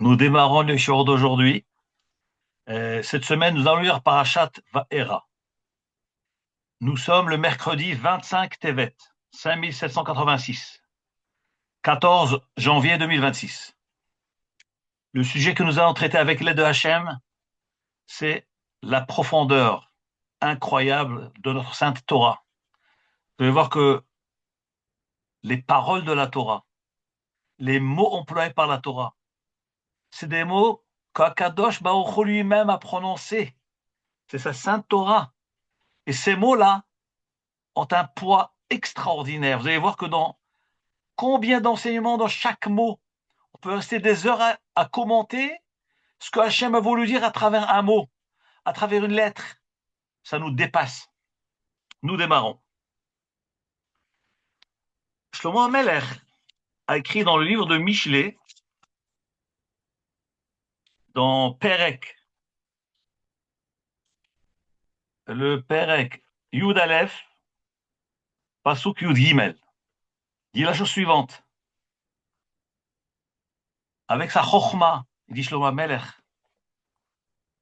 Nous démarrons le shiur d'aujourd'hui. Cette semaine, nous allons lire Parashat Va'era. Nous sommes le mercredi 25 Tevet, 5786, 14 janvier 2026. Le sujet que nous allons traiter avec l'aide de Hachem, c'est la profondeur incroyable de notre sainte Torah. Vous allez voir que les paroles de la Torah, les mots employés par la Torah, c'est des mots qu'Akadosh Baruch Hu lui-même a prononcés. C'est sa sainte Torah. Et ces mots-là ont un poids extraordinaire. Vous allez voir que dans combien d'enseignements dans chaque mot, on peut rester des heures à commenter ce que Hachem a voulu dire à travers un mot, à travers une lettre. Ça nous dépasse. Nous démarrons. Shlomo HaMelech a écrit dans le livre de Michelet, dans Perek, le Perek Yud Aleph, Pasuk Yud Gimel, dit la chose suivante. Avec sa chokhma, il dit Shlomo HaMelech,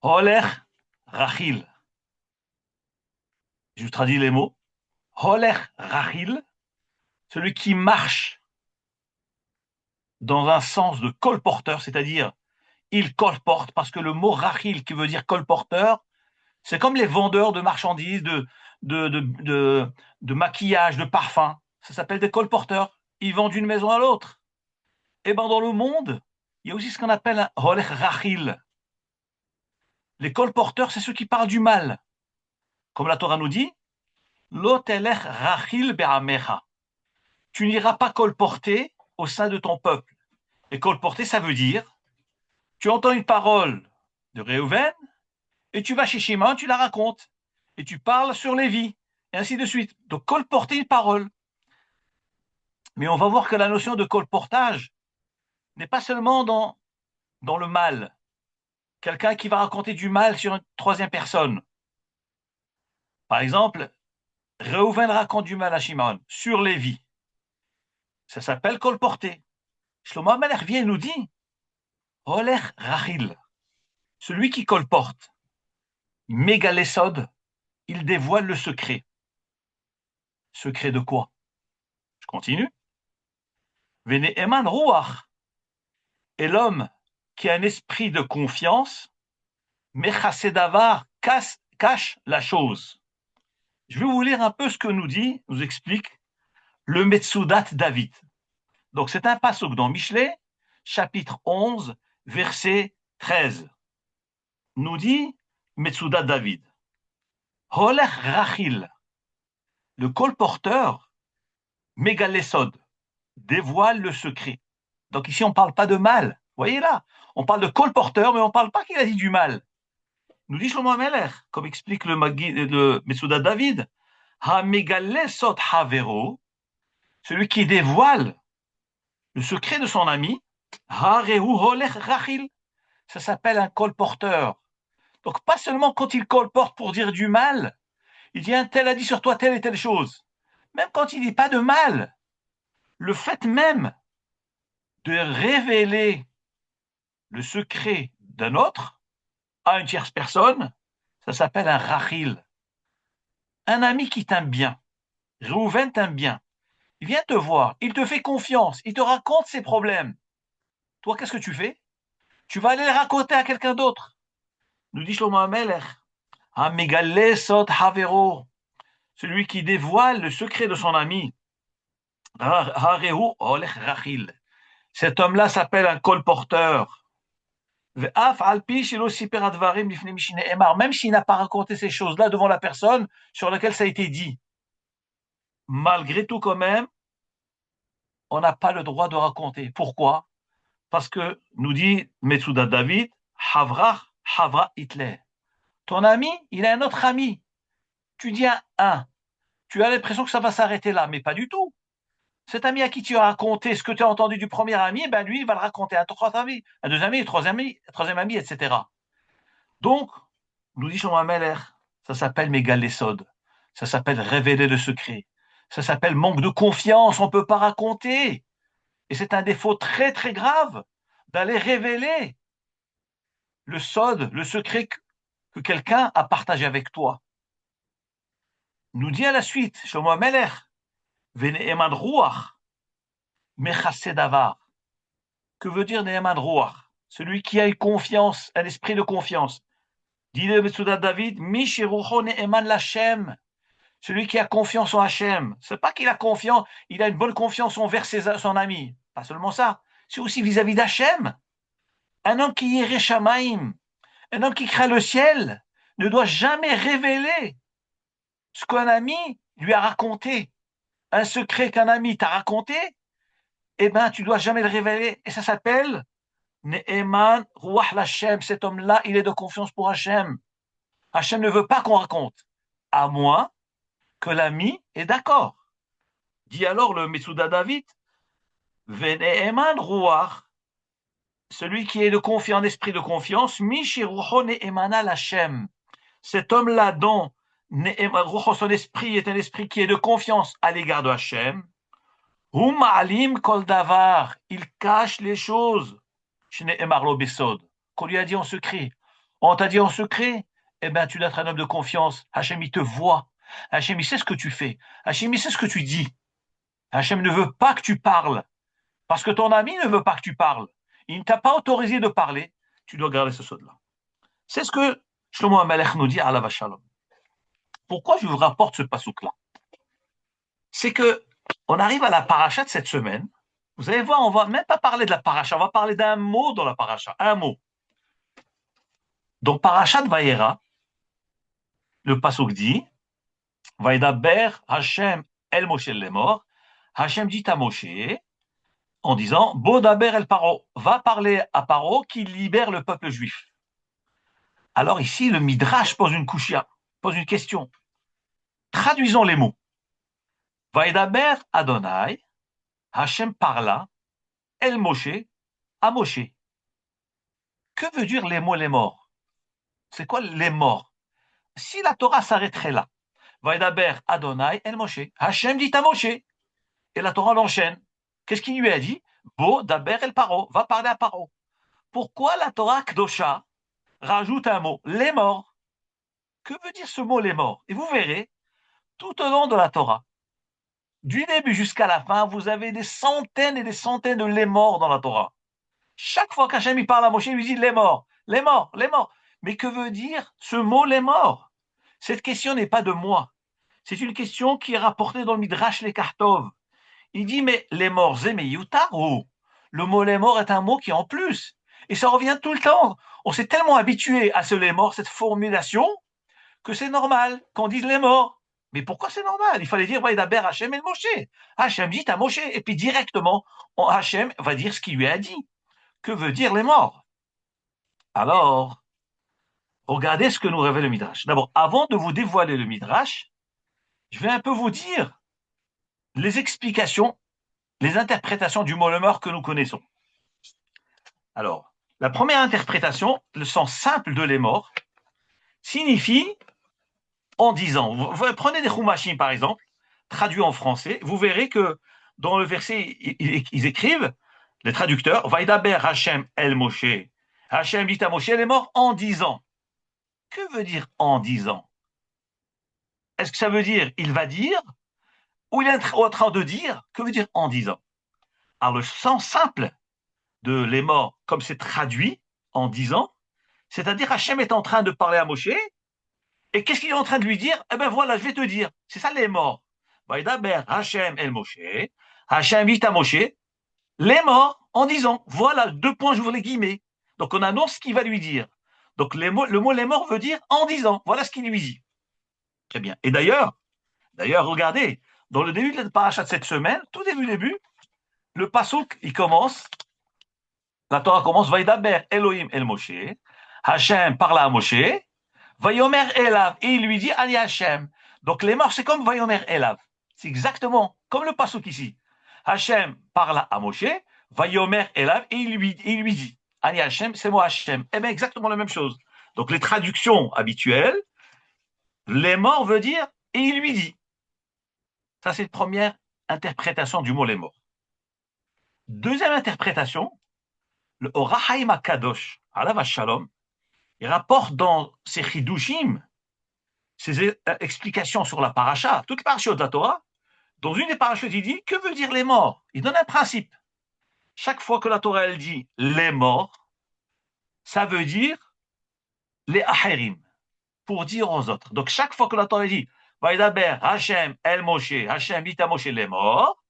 Holech Rachil. Je vous traduis les mots. Holech Rachil, celui qui marche dans un sens de colporteur, c'est-à-dire il colporte, parce que le mot Rachil qui veut dire colporteur, c'est comme les vendeurs de marchandises, de maquillage, de parfums. Ça s'appelle des colporteurs. Ils vendent d'une maison à l'autre. Et ben dans le monde, il y a aussi ce qu'on appelle un Holech Rachil. Les colporteurs, c'est ceux qui parlent du mal. Comme la Torah nous dit, Lo telech Rachil be'amecha. Tu n'iras pas colporter au sein de ton peuple. Et colporter, ça veut dire, tu entends une parole de Réhouven, et tu vas chez Shimon, tu la racontes, et tu parles sur Lévi, et ainsi de suite. Donc, colporter une parole. Mais on va voir que la notion de colportage n'est pas seulement dans le mal. Quelqu'un qui va raconter du mal sur une troisième personne. Par exemple, Réhouven raconte du mal à Shimon sur Lévi. Ça s'appelle colporter. Shlomo HaMelech vient et nous dit, Holech Rachil, celui qui colporte. Mégalésod, il dévoile le secret. Secret de quoi? Je continue. Vene Eman Ruach. Et l'homme qui a un esprit de confiance, Mechasedavar cache la chose. Je vais vous lire un peu ce que nous explique le Metsudat David. Donc c'est un pasuk dans Michelet, chapitre 11, verset 13. Nous dit Metsudat David. Holech Rachil, le colporteur, Mégalésod, dévoile le secret. Donc ici, on ne parle pas de mal. Vous voyez là, on parle de colporteur, mais on ne parle pas qu'il a dit du mal. Nous dit Shlomo HaMelech, comme explique le Metsudat David, Ha-Megalésod Havero, celui qui dévoile le secret de son ami, Ha-Rehu Holech Rachil, ça s'appelle un colporteur. Donc pas seulement quand il colporte pour dire du mal, il dit un tel a dit sur toi telle et telle chose. Même quand il dit pas de mal, le fait même de révéler le secret d'un autre à une tierce personne, ça s'appelle un rachil. Un ami qui t'aime bien. Réhouven t'aime bien. Il vient te voir, il te fait confiance, il te raconte ses problèmes. Toi, qu'est-ce que tu fais? Tu vas aller les raconter à quelqu'un d'autre. Nous dit Shlomo HaMelech, Ha-Megalésod Havero, celui qui dévoile le secret de son ami. Ha-Rehu Holech Rachil. Cet homme-là s'appelle un colporteur. Même s'il n'a pas raconté ces choses-là devant la personne sur laquelle ça a été dit. Malgré tout, quand même, on n'a pas le droit de raconter. Pourquoi? Parce que, nous dit Metsudat David, Havrach, Havra Hitler. Ton ami, il a un autre ami. Tu dis un. Tu as l'impression que ça va s'arrêter là, mais pas du tout. Cet ami à qui tu as raconté ce que tu as entendu du premier ami, ben lui, il va le raconter à ton troisième ami, à deux amis, troisième ami, etc. Donc, nous dit Shlomo HaMelech, ça s'appelle Mégalésod, ça s'appelle révéler le secret, ça s'appelle manque de confiance, on ne peut pas raconter. Et c'est un défaut très très grave d'aller révéler le sod, le secret que quelqu'un a partagé avec toi. Nous dit à la suite, Shlomo Amelech, Vene'eman Ruach, Mechassé Davar. Que veut dire Ne'eman Ruach? Celui qui a une confiance, un esprit de confiance. Dit le Metsudat David, Mishirucho Ne'eman Lachem. Celui qui a confiance en Hachem. C'est pas qu'il a confiance, il a une bonne confiance envers son ami. Pas seulement ça. C'est aussi vis-à-vis d'Hachem. Un homme qui irait Shamaim, un homme qui craint le ciel, ne doit jamais révéler ce qu'un ami lui a raconté. Un secret qu'un ami t'a raconté, eh ben, tu dois jamais le révéler. Et ça s'appelle Ne'eman Ruach Lachem. Cet homme-là, il est de confiance pour Hachem. Hachem ne veut pas qu'on raconte, à moins que l'ami est d'accord. Dit alors le Metsuda David, Vene'eman Ruach, celui qui est de confiance, esprit de confiance, Mishirucho Ne'emana Lachem. Cet homme-là, dont son esprit est un esprit qui est de confiance à l'égard de Hachem, Ma'alim Kol Davar, il cache les choses, qu'on lui a dit en secret. On t'a dit en secret, eh bien, tu dois être un homme de confiance. Hachem, il te voit. Hachem, il sait ce que tu fais. Hachem, il sait ce que tu dis. Hachem ne veut pas que tu parles, parce que ton ami ne veut pas que tu parles. Il ne t'a pas autorisé de parler. Tu dois garder ce sod-là. C'est ce que Shlomo Amelech nous dit à la Shalom. Pourquoi je vous rapporte ce pasouk-là? C'est que on arrive à la paracha de cette semaine. Vous allez voir, on va même pas parler de la paracha, on va parler d'un mot dans la paracha, un mot. Dans paracha de Vayera, le pasouk dit, Vaidaber Hashem el Moshe lemor, Hashem dit à Moshe, en disant, Bodaber el Paro, va parler à Paro qui libère le peuple juif. Alors ici, le Midrash pose une kushia, pose une question. Traduisons les mots. Vaidaber Adonai, Hashem parla, El Moshe, à Moshe. Que veut dire les mots les morts? C'est quoi les morts? Si la Torah s'arrêterait là, Vaidaber Adonai, El Moshe, Hashem dit à Moshe, et la Torah l'enchaîne. Qu'est-ce qu'il lui a dit? Bo Daber El Paro, va parler à Paro. Pourquoi la Torah Kdosha rajoute un mot, les morts? Que veut dire ce mot les morts? Et vous verrez, tout au long de la Torah, du début jusqu'à la fin, vous avez des centaines et des centaines de les morts dans la Torah. Chaque fois qu'Hachem parle à Moshe, il lui dit les morts, les morts, les morts. Mais que veut dire ce mot les morts? Cette question n'est pas de moi. C'est une question qui est rapportée dans le Midrash Lekartov. Il dit mais les morts, Zemeyutaru. Le mot les morts est un mot qui est en plus. Et ça revient tout le temps. On s'est tellement habitué à ce les morts, cette formulation, que c'est normal qu'on dise les morts. Mais pourquoi c'est normal? Il fallait dire Vaidaber Hashem et Moshe. Hashem dit à Moshe, et puis directement, Hashem va dire ce qu'il lui a dit. Que veut dire les morts? Alors, regardez ce que nous révèle le Midrash. D'abord, avant de vous dévoiler le Midrash, je vais un peu vous dire les explications, les interprétations du mot le mort que nous connaissons. Alors, la première interprétation, le sens simple de les morts, signifie en disant, vous prenez des Chumashim par exemple, traduits en français, vous verrez que dans le verset, ils écrivent, les traducteurs, Vaidaber Hashem el Moshe, Hashem dit à Moshe, elle est mort en disant. Que veut dire en disant? Est-ce que ça veut dire il va dire, ou il est en train de dire? Que veut dire en disant? Alors le sens simple de les morts, comme c'est traduit en disant, c'est-à-dire Hashem est en train de parler à Moshe, et qu'est-ce qu'il est en train de lui dire? Eh ben voilà, je vais te dire. C'est ça les morts. Vaidaber Hashem el Moshe. Hashem dit à Moshe, les morts, en disant, voilà, 2 points, j'ouvre les guillemets. Donc on annonce ce qu'il va lui dire. Donc le mot les morts veut dire en disant, voilà ce qu'il lui dit. Très bien. Et d'ailleurs, regardez, dans le début de la paracha de cette semaine, tout début, le pasuk, il commence, la Torah commence, Vaidaber Elohim el Moshe. Hashem parla à Moshe. Vayomer Elav, et il lui dit Ani Hashem. Donc les morts, c'est comme Vayomer Elav. C'est exactement comme le pasuk ici. Hashem parle à Moshe, Vayomer Elav, et il lui dit Ani Hashem, c'est moi Hashem. Eh bien, exactement la même chose. Donc les traductions habituelles, les morts veut dire et il lui dit. Ça, c'est la première interprétation du mot les morts. Deuxième interprétation, Le Or HaChaim HaKadosh, alav Shalom, il rapporte dans ses chidushim, ses explications sur la paracha, toutes les parachutes de la Torah. Dans une des parachutes, il dit, que veut dire les morts? Il donne un principe. Chaque fois que la Torah, elle dit les morts, ça veut dire les aherim, pour dire aux autres. Donc, chaque fois que la Torah dit, Vaïdaber, Hachem, El Moshe, Hachem, dit à Moshe les morts,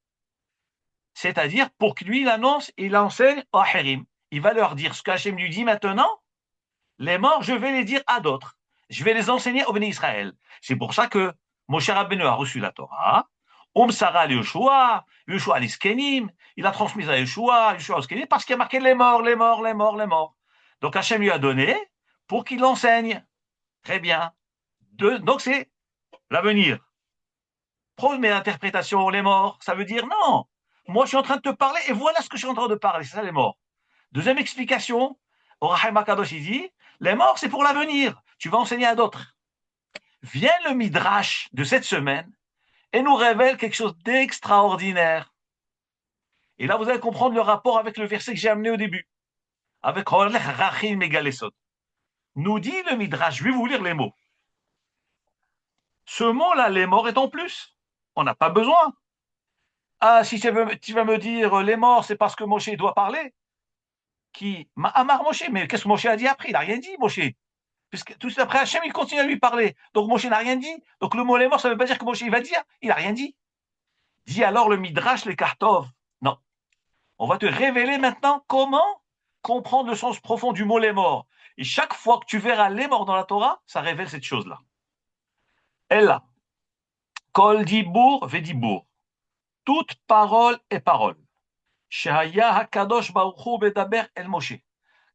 c'est-à-dire pour que lui, il annonce, il enseigne aux aherim. Il va leur dire ce qu'Hachem lui dit maintenant, les morts, je vais les dire à d'autres. Je vais les enseigner au béni Israël. C'est pour ça que Moshe Rabbeinu a reçu la Torah, Sara Yeshua, Yeshua l'Iskenim, il a transmis à Yeshua, Yeshua l'Iskenim, parce qu'il y a marqué les morts, les morts, les morts, les morts. Donc Hachem lui a donné pour qu'il l'enseigne. Très bien. Donc c'est l'avenir. Première interprétation, les morts, ça veut dire non. Moi, je suis en train de te parler et voilà ce que je suis en train de parler. C'est ça, les morts. Deuxième explication, Or HaChaim HaKadosh, il dit, les morts, c'est pour l'avenir. Tu vas enseigner à d'autres. Vient le Midrash de cette semaine et nous révèle quelque chose d'extraordinaire. Et là, vous allez comprendre le rapport avec le verset que j'ai amené au début, avec Holech Rachil Megalesod. Nous dit le Midrash, je vais vous lire les mots. Ce mot-là, les morts, est en plus. On n'a pas besoin. Ah, si tu vas me dire les morts, c'est parce que Moshe doit parler. Qui Amar Moshe, mais qu'est-ce que Moshe a dit après? Il n'a rien dit, Moshe. Puisque tout après, Hachem, il continue à lui parler. Donc Moshe n'a rien dit. Donc le mot les morts, ça ne veut pas dire que Moshe il va dire. Il n'a rien dit. Dit alors le Midrash, les Kartov. Non. On va te révéler maintenant comment comprendre le sens profond du mot les morts. Et chaque fois que tu verras les morts dans la Torah, ça révèle cette chose-là. Elle là. Kol dibour vedibour. Toute parole est parole. Shehaya hakadosh baruch hu bedaber el Moshe.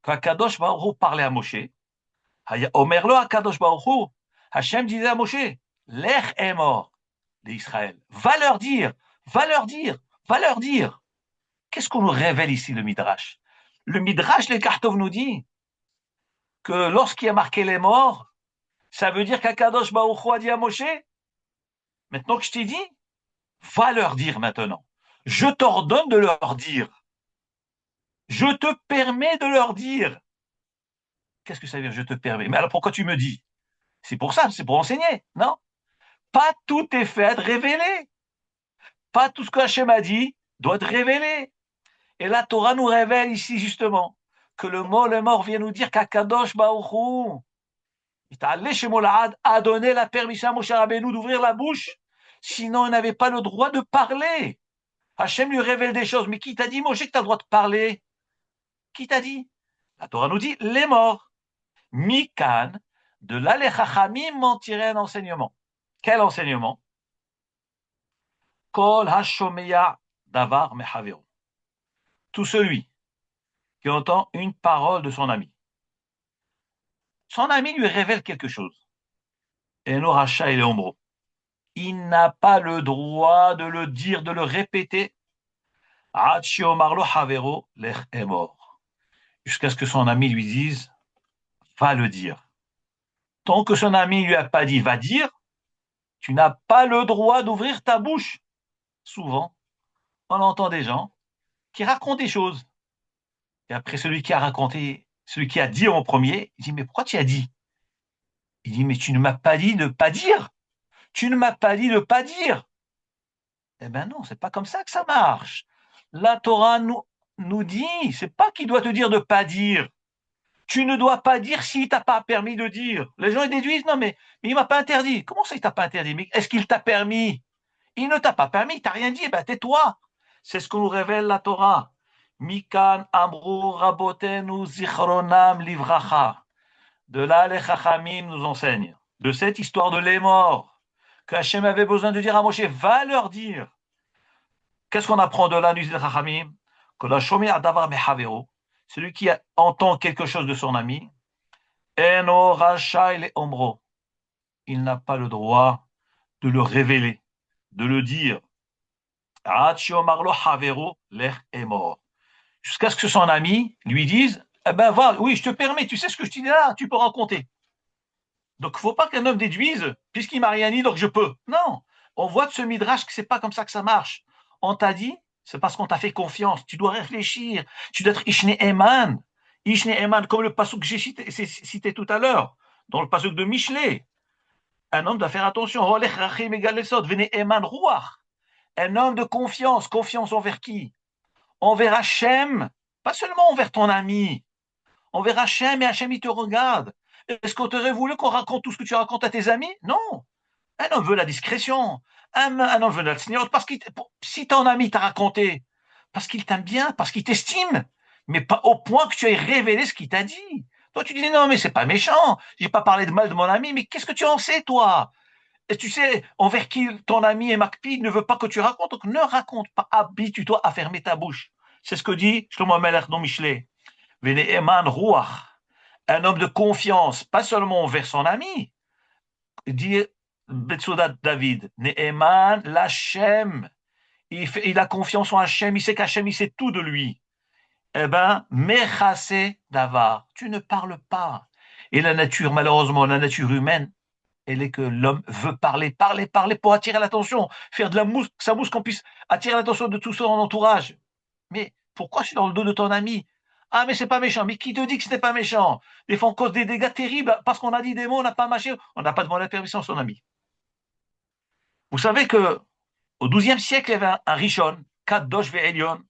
Quand Hakadosh baruch hu parlait à Moshe, Haya omer lo hakadosh baruch hu, Hachem disait à Moshe, l'ech est mort d'Israël. Va leur dire, va leur dire, va leur dire. Qu'est-ce qu'on nous révèle ici, le Midrash? Le Midrash, les Kartov nous dit que lorsqu'il y a marqué les morts, ça veut dire qu'Hakadosh baruch hu a dit à Moshe, maintenant que je t'ai dit, va leur dire maintenant. Je t'ordonne de leur dire. Je te permets de leur dire. Qu'est-ce que ça veut dire, je te permets? Mais alors pourquoi tu me dis? C'est pour ça, c'est pour enseigner, non? Pas tout est fait à être révélé. Pas tout ce que Hachem a dit doit être révélé. Et la Torah nous révèle ici justement que le mort vient nous dire qu'Akadosh Baruch Hu, a donné la permission à Moshe Rabbeinu d'ouvrir la bouche. Sinon, il n'avait pas le droit de parler. Hachem lui révèle des choses. Mais qui t'a dit, Moshe, que tu as le droit de parler? Qui t'a dit? La Torah nous dit les morts. Mikan, de là les Chachamim m'en tiraient un enseignement. Quel enseignement? Kol hashomeya davar mehavero. Tout celui qui entend une parole de son ami. Son ami lui révèle quelque chose. Eno racha et ombro. Il n'a pas le droit de le dire, de le répéter. Ad sheomar lo havero lech emor. Jusqu'à ce que son ami lui dise, va le dire. Tant que son ami ne lui a pas dit, va dire, tu n'as pas le droit d'ouvrir ta bouche. Souvent, on entend des gens qui racontent des choses. Et après, celui qui a raconté, celui qui a dit en premier, il dit, mais pourquoi tu as dit? Il dit, mais tu ne m'as pas dit de pas dire. Tu ne m'as pas dit de pas dire. Eh ben non, c'est pas comme ça que ça marche. La Torah nous dit, c'est pas qu'il doit te dire de pas dire. Tu ne dois pas dire s'il t'a pas permis de dire. Les gens ils déduisent, non mais il m'a pas interdit. Comment ça il t'a pas interdit? Mais est-ce qu'il t'a permis? Il ne t'a pas permis, il t'a rien dit, eh ben tais-toi. C'est ce que nous révèle la Torah. Mikan amru rabotenu zichronam livracha. De là, les Chachamim nous enseignent, de cette histoire de les morts, que Hachem avait besoin de dire à Moshe, va leur dire. Qu'est-ce qu'on apprend de là, nous dit les Chachamim? Que la shomi adavar mehavero, celui qui entend quelque chose de son ami, eno rachai le ombro, il n'a pas le droit de le révéler, de le dire. Jusqu'à ce que son ami lui dise, eh ben va, oui, je te permets, tu sais ce que je te dis là, tu peux raconter. Donc, il ne faut pas qu'un homme déduise, puisqu'il m'a rien dit, donc je peux. Non, on voit de ce midrash que c'est pas comme ça que ça marche. On t'a dit, C'est parce qu'on t'a fait confiance. Tu dois réfléchir. Tu dois être Ishne Eman. Ishne Eman, comme le pasuk que j'ai cité tout à l'heure, dans le pasuk de Michelet. Un homme doit faire attention. Un homme de confiance. Confiance envers qui? Envers Hachem. Pas seulement envers ton ami. Envers Hachem, et Hachem, il te regarde. Est-ce qu'on t'aurait voulu qu'on raconte tout ce que tu racontes à tes amis? Non. Un homme veut la discrétion. Un homme veut la seigneur. Parce que si ton ami t'a raconté, parce qu'il t'aime bien, parce qu'il t'estime, mais pas au point que tu aies révélé ce qu'il t'a dit. Toi, tu dis non, mais c'est pas méchant. J'ai pas parlé de mal de mon ami, mais qu'est-ce que tu en sais, toi? Et tu sais, envers qui ton ami est Makpi ne veut pas que tu racontes, donc ne raconte pas. Habitue-toi à fermer ta bouche. C'est ce que dit Shlomo Melech dans Michelet. Vene'eman ruach. Un homme de confiance, pas seulement envers son ami. Dit Betsudat David, Ne'eman l'Hachem. Il a confiance en Hachem, il sait qu'Hachem, il sait tout de lui. Eh ben, Mechase Davar, tu ne parles pas. Et la nature, malheureusement, la nature humaine, elle est que l'homme veut parler, parler, parler pour attirer l'attention, faire de la mousse, que sa mousse qu'on puisse attirer l'attention de tout son entourage. Mais pourquoi je suis dans le dos de ton ami? Ah, mais c'est pas méchant. Mais qui te dit que ce n'est pas méchant? Des fois, on cause des dégâts terribles parce qu'on a dit des mots, on n'a pas mâché, on n'a pas demandé la permission à son ami. Vous savez que au XIIe siècle, il y avait un Rishon, Kadosh Ve'elion,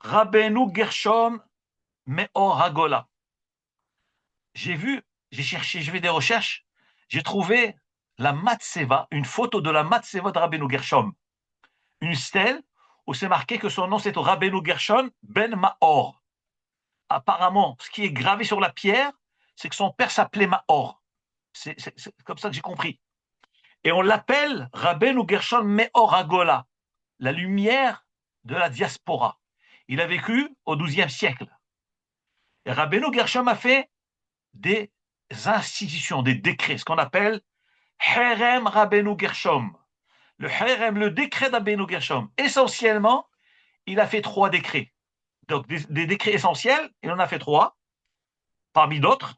Rabbeinu Gershom Meor Hagola. J'ai cherché, j'ai fait des recherches, j'ai trouvé la Matseva, une photo de la Matseva de Rabbeinu Gershom. Une stèle où c'est marqué que son nom c'est Rabbeinu Gershom Ben Maor. Apparemment, ce qui est gravé sur la pierre, c'est que son père s'appelait Maor. C'est comme ça que j'ai compris. Et on l'appelle Rabbeinu Gershom Meor Hagola, la lumière de la diaspora. Il a vécu au XIIe siècle. Et Rabbeinu Gershom a fait des institutions, des décrets, ce qu'on appelle Herem Rabbeinu Gershom. Le Herem, le décret d'Rabbeinu Gershom. Essentiellement, il a fait 3 décrets. Donc, des décrets essentiels, il en a fait 3, parmi d'autres.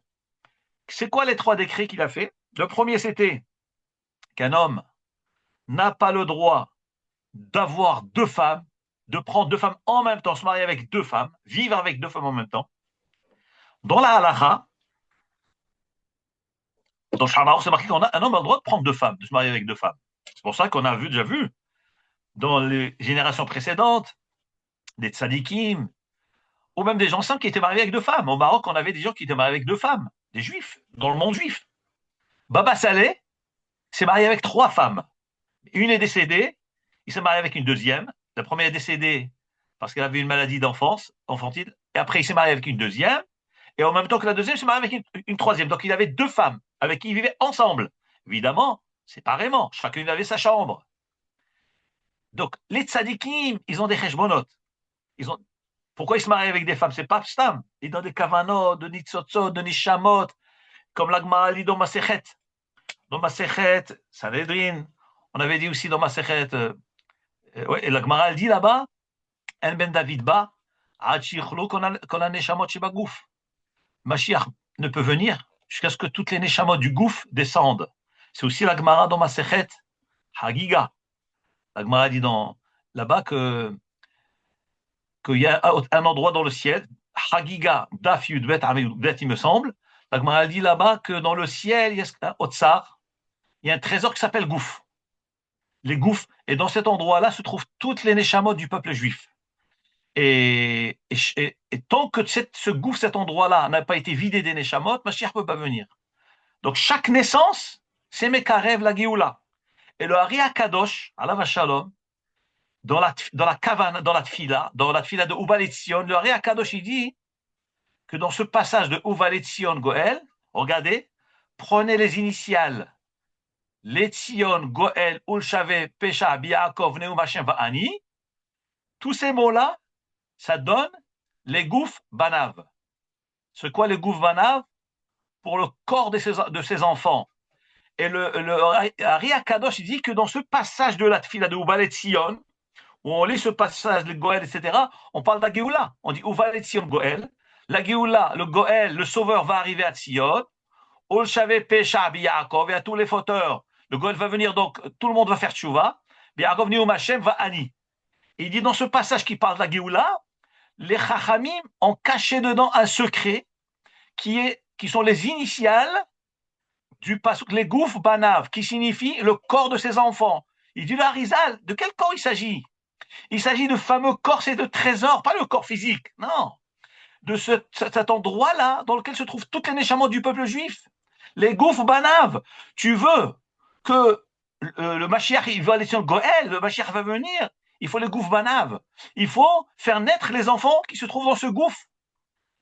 C'est quoi les 3 décrets qu'il a fait? Le premier, c'était qu'un homme n'a pas le droit d'avoir 2 femmes, de prendre 2 femmes en même temps, se marier avec 2 femmes, vivre avec 2 femmes en même temps. Dans la halakha, dans le Shamaor, c'est marqué qu'un homme a le droit de prendre 2 femmes, de se marier avec 2 femmes. C'est pour ça qu'on a déjà vu dans les générations précédentes des tzadikim, ou même des gens simples qui étaient mariés avec 2 femmes. Au Maroc, on avait des gens qui étaient mariés avec 2 femmes, des juifs, dans le monde juif. Baba Saleh s'est marié avec 3 femmes. Une est décédée, il s'est marié avec une deuxième. La première est décédée parce qu'elle avait une maladie d'enfance, infantile, et après il s'est marié avec une deuxième, et en même temps que la deuxième, il s'est marié avec une troisième. Donc il avait 2 femmes avec qui il vivait ensemble. Évidemment, séparément, chacune avait sa chambre. Donc les tzadikim, ils ont des cheshbonot. Pourquoi ils se marient avec des femmes? C'est pas stam. Ils ont des kavanot, de nitzotzot, de nishamot, comme l'Agmara dit dans Masechet. Dans Masechet, Sanhedrin, on avait dit aussi dans Masechet, et l'Agmara dit là-bas, En ben David ba, ad shichlu kol haneshamot shebagouf. Mashiach ne peut venir jusqu'à ce que toutes les neshamot du gouf descendent. C'est aussi l'Agmara dans Masechet, Hagiga. L'Agmara dit là-bas qu'il y a un endroit dans le ciel, Hagiga, Daf Yudbet, il me semble. L'Agmara dit là-bas que dans le ciel, il y a un Otsar, il y a un trésor qui s'appelle Gouf. Les Gouf, et dans cet endroit-là se trouvent toutes les neshamot du peuple juif. Et tant que ce Gouf, cet endroit-là, n'a pas été vidé des neshamot, Mashiach ne peut pas venir. Donc chaque naissance, c'est Mekarev la Géoula. Et le Hari HaKadosh, Alav Shalom, dans la kavana, dans la tfila de Uval Etzion, le Hari HaKadosh, il dit que dans ce passage de Uval Etzion Goel, regardez, prenez les initiales, l'Etzion, Goel, Ulshave, Pesha, Biakov, Neum Hashem, Va'ani, tous ces mots-là, ça donne les Gouf Banav. C'est quoi les Gouf Banav? Pour le corps de ses enfants. Et le Hari HaKadosh, il dit que dans ce passage de la tfila de Uval Etzion, où on lit ce passage, le Goël, etc., on parle de la Géoula. On dit Uval Etzion Goël. La Géoula, le Goël, le sauveur va arriver à Tzion. Ol Shave Pesha Biakov, et à tous les fauteurs. Le Goël va venir, donc tout le monde va faire tchouva. Biakov Neum Hashem va Ani. Il dit dans ce passage qui parle de la Géoula, les Chachamim ont caché dedans un secret qui sont les initiales du pasuk, les Gouf Banav, qui signifie le corps de ses enfants. Il dit, Harizal, de quel corps il s'agit? Il s'agit de fameux corps, c'est de trésors, pas le corps physique, non. De cet endroit-là dans lequel se trouvent toutes les neshamot du peuple juif. Les Gouf Banav. Tu veux que le Mashiach, il va aller sur le Goël, le Mashiach va venir, il faut les Gouf Banav. Il faut faire naître les enfants qui se trouvent dans ce gouffre.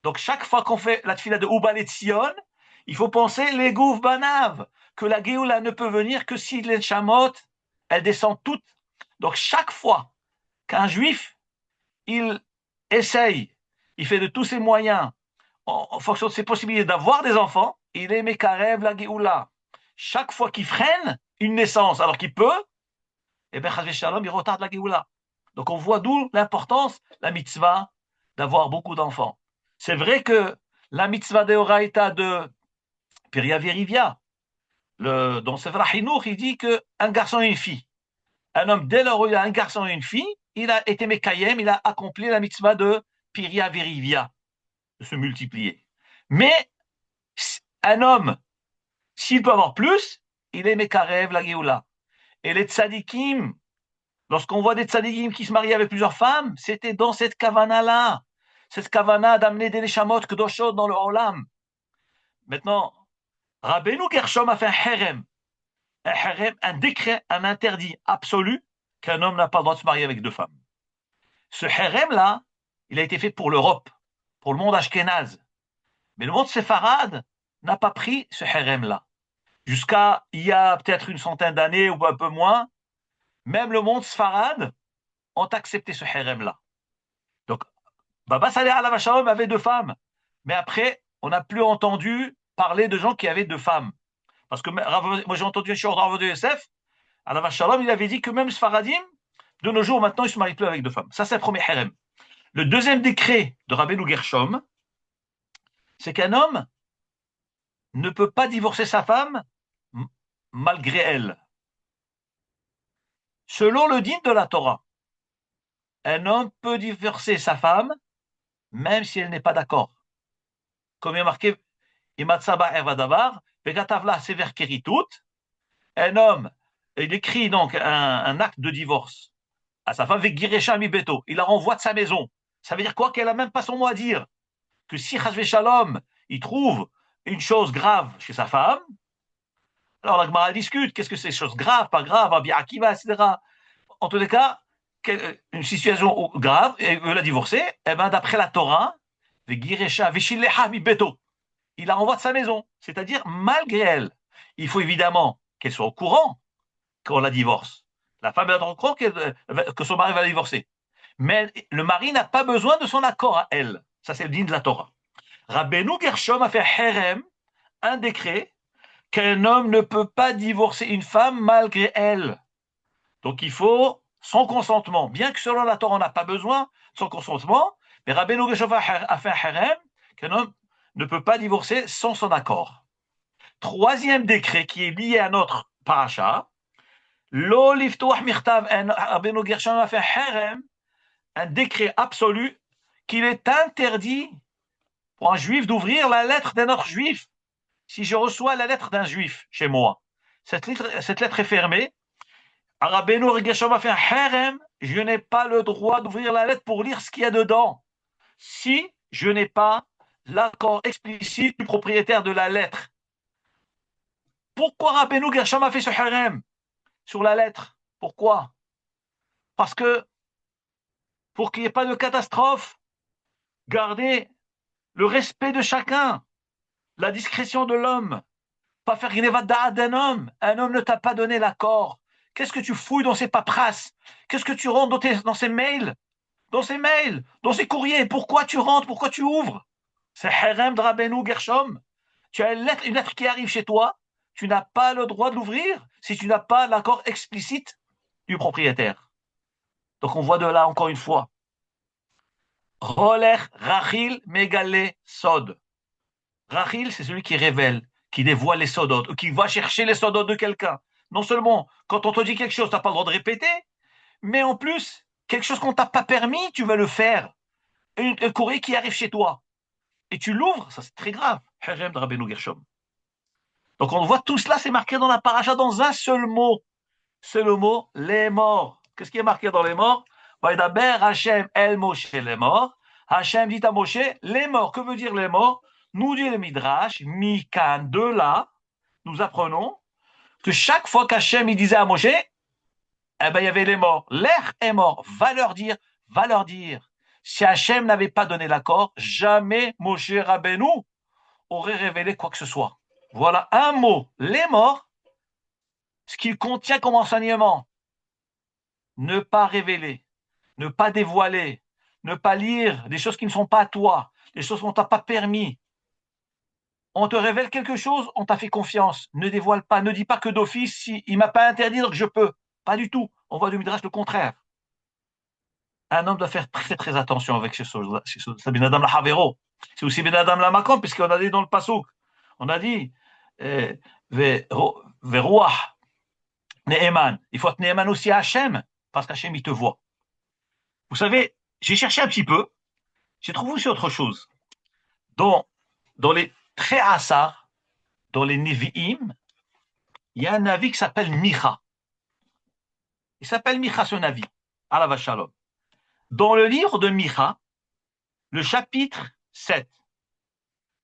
Donc, chaque fois qu'on fait la tfila de Ubal et Tzion, il faut penser les Gouf Banav, que la Géoula ne peut venir que si les Shamot, elles descendent toutes. Donc, chaque fois qu'un juif, il essaye, il fait de tous ses moyens, en fonction de ses possibilités d'avoir des enfants, il est Mekarev la Géoula. Chaque fois qu'il freine une naissance, alors qu'il peut, eh bien, Chazvé Shalom, il retarde la Géoula. Donc, on voit d'où l'importance, la mitzvah, d'avoir beaucoup d'enfants. C'est vrai que la mitzvah de Horaïta de Piria Verivia, dans Sefer HaChinuch, il dit qu'un garçon et une fille, un homme, dès lors où il a un garçon et une fille, il a été Mekayem, il a accompli la mitzvah de Piria Verivia, de se multiplier. Mais un homme, s'il peut avoir plus, il est Mekarev la Géoula. Et les tzadikim, lorsqu'on voit des tzadikim qui se marient avec plusieurs femmes, c'était dans cette kavana-là. Cette kavana d'amener des neshamot kedoshot dans le olam. Maintenant, Rabbeinu Gershom a fait un harem, un décret, un interdit absolu qu'un homme n'a pas le droit de se marier avec deux femmes. Ce harem-là, il a été fait pour l'Europe, pour le monde ashkénaze. Mais le monde séfarade n'a pas pris ce harem-là. Jusqu'à il y a peut-être une centaine d'années ou un peu moins, même le monde séfarade ont accepté ce harem-là. Donc, Baba Saleh Alav Shalom avait deux femmes. Mais après, on n'a plus entendu parler de gens qui avaient deux femmes. Parce que moi, j'ai entendu un shiur de Rav Yosef, Alav Shalom, il avait dit que même Sfaradim, de nos jours, maintenant, ils ne se marient plus avec deux femmes. Ça, c'est le premier harem. Le deuxième décret de Rabbeinu Gershom, c'est qu'un homme ne peut pas divorcer sa femme malgré elle. Selon le din de la Torah, un homme peut divorcer sa femme même si elle n'est pas d'accord. Comme il est marqué, un homme, il écrit donc un acte de divorce à sa femme, il la renvoie de sa maison. Ça veut dire quoi? Qu'elle n'a même pas son mot à dire. Que si Chazvé Shalom, il trouve une chose grave chez sa femme, alors la Gemara discute, qu'est-ce que c'est, chose grave, pas grave, un bi'akiva, etc. En tous les cas, une situation grave, et veut la divorcer, et bien d'après la Torah, il la renvoie de sa maison, c'est-à-dire malgré elle. Il faut évidemment qu'elle soit au courant qu'on la divorce. La femme est au courant que son mari va la divorcer. Mais le mari n'a pas besoin de son accord à elle. Ça, c'est le din de la Torah. Rabbeinu Gershom a fait harem, un décret, qu'un homme ne peut pas divorcer une femme malgré elle. Donc il faut son consentement. Bien que selon la Torah, on n'a pas besoin de son consentement, mais Rabbeinu Gershom a fait un harem qu'un homme ne peut pas divorcer sans son accord. Troisième décret qui est lié à notre paracha, Lo liftuach mirtav, Rabbeinu Gershom a fait un harem, un décret absolu qu'il est interdit pour un juif d'ouvrir la lettre d'un autre juif. Si je reçois la lettre d'un juif chez moi, cette lettre est fermée, Rabbeinu Gershom a fait un harem, je n'ai pas le droit d'ouvrir la lettre pour lire ce qu'il y a dedans. Si je n'ai pas l'accord explicite du propriétaire de la lettre. Pourquoi Rabbeinu Gershom a fait ce harem sur la lettre? Pourquoi? Parce que pour qu'il n'y ait pas de catastrophe, garder le respect de chacun, la discrétion de l'homme, pas faire gnevat da'at d'un homme. Un homme ne t'a pas donné l'accord. Qu'est-ce que tu fouilles dans ses paperasses? Qu'est-ce que tu rentres dans ses mails? Dans ses courriers? Pourquoi tu rentres? Pourquoi tu ouvres? C'est harem de Rabbeinu Gershom. Tu as une lettre qui arrive chez toi, tu n'as pas le droit de l'ouvrir si tu n'as pas l'accord explicite du propriétaire. Donc on voit de là encore une fois. Roler Rachil Megale Sod. Rachil, c'est celui qui révèle, qui dévoile les sodotes, ou qui va chercher les sodotes de quelqu'un. Non seulement, quand on te dit quelque chose, tu n'as pas le droit de répéter, mais en plus, quelque chose qu'on t'a pas permis, tu vas le faire. Un courrier qui arrive chez toi et tu l'ouvres, ça c'est très grave. Harem de Rabbeinu Gershom. Donc on voit tout cela, c'est marqué dans la paracha dans un seul mot. C'est le mot les morts. Qu'est-ce qui est marqué dans les morts? Vaidaber Hachem el Moshe les morts. Hachem dit à Moshe les morts. Que veut dire les morts? Nous dit le Midrash, Mikan, de là, nous apprenons que chaque fois qu'Hachem il disait à Moshe, eh ben, il y avait les morts. L'air est mort. Va leur dire, va leur dire. Si Hachem n'avait pas donné l'accord, jamais Moshe Rabbeinu aurait révélé quoi que ce soit. Voilà un mot, les morts, ce qu'il contient comme enseignement. Ne pas révéler, ne pas dévoiler, ne pas lire des choses qui ne sont pas à toi, des choses qu'on t'a pas permis. On te révèle quelque chose, on t'a fait confiance. Ne dévoile pas, ne dis pas que d'office, si il m'a pas interdit, donc je peux. Pas du tout. On voit du Midrash le contraire. Un homme doit faire très très attention avec ces choses-là. C'est Ben Adam la Havero. C'est aussi Ben Adam la Makom, puisqu'on a dit dans le Passouk, on a dit Veruach Ne'eman. Il faut être Ne'eman aussi à Hachem, parce qu'Hachem il te voit. Vous savez, j'ai cherché un petit peu, j'ai trouvé aussi autre chose. Dans les très Assar, dans les Nevi'im, il y a un Navi qui s'appelle Micha. Il s'appelle Micha ce Navi, Alav Shalom. Dans le livre de Micha, le chapitre 7,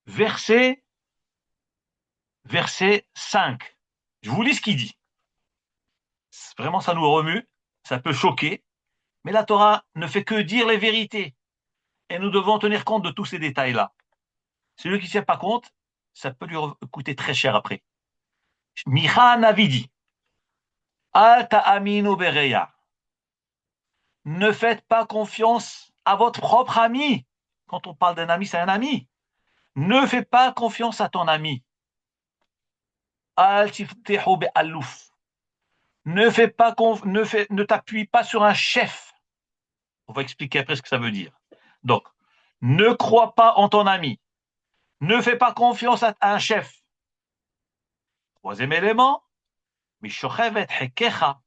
verset 5. Je vous lis ce qu'il dit. Vraiment, ça nous remue, ça peut choquer, mais la Torah ne fait que dire les vérités. Et nous devons tenir compte de tous ces détails-là. Celui qui ne tient pas compte, ça peut lui coûter très cher après. Micha Navi dit, Al ta'aminu bereya. Ne faites pas confiance à votre propre ami. Quand on parle d'un ami, c'est un ami. Ne fais pas confiance à ton ami. Al tiftehu be'alouf. Ne t'appuie pas sur un chef. On va expliquer après ce que ça veut dire. Donc, ne crois pas en ton ami. Ne fais pas confiance à un chef. Troisième élément, mishochevet hekecha,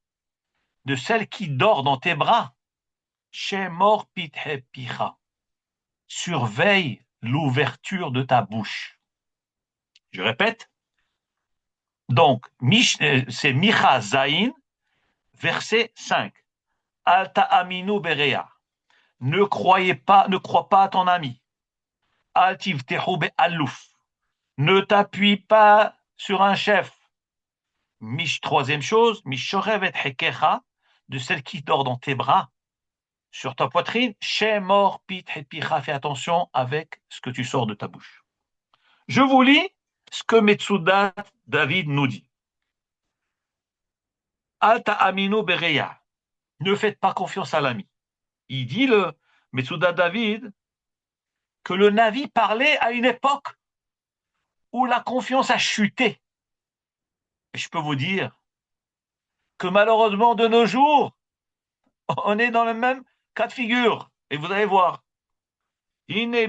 de celle qui dort dans tes bras. Shemor pithe picha. Surveille l'ouverture de ta bouche. Je répète. Donc, c'est Micha Zain, verset 5. Alta aminu berea. Ne crois pas à ton ami. Altiv tehu be'alouf. Ne t'appuie pas sur un chef. Troisième chose, mishorevet hekecha, de celle qui dort dans tes bras, sur ta poitrine. Shemor pit hepicha. Fais attention avec ce que tu sors de ta bouche. Je vous lis ce que Metsudat David nous dit. Alta aminu berea. Ne faites pas confiance à l'ami. Il dit, le Metsudat David, que le Navi parlait à une époque où la confiance a chuté. Et je peux vous dire que malheureusement, de nos jours, on est dans le même cas de figure. Et vous allez voir. Ne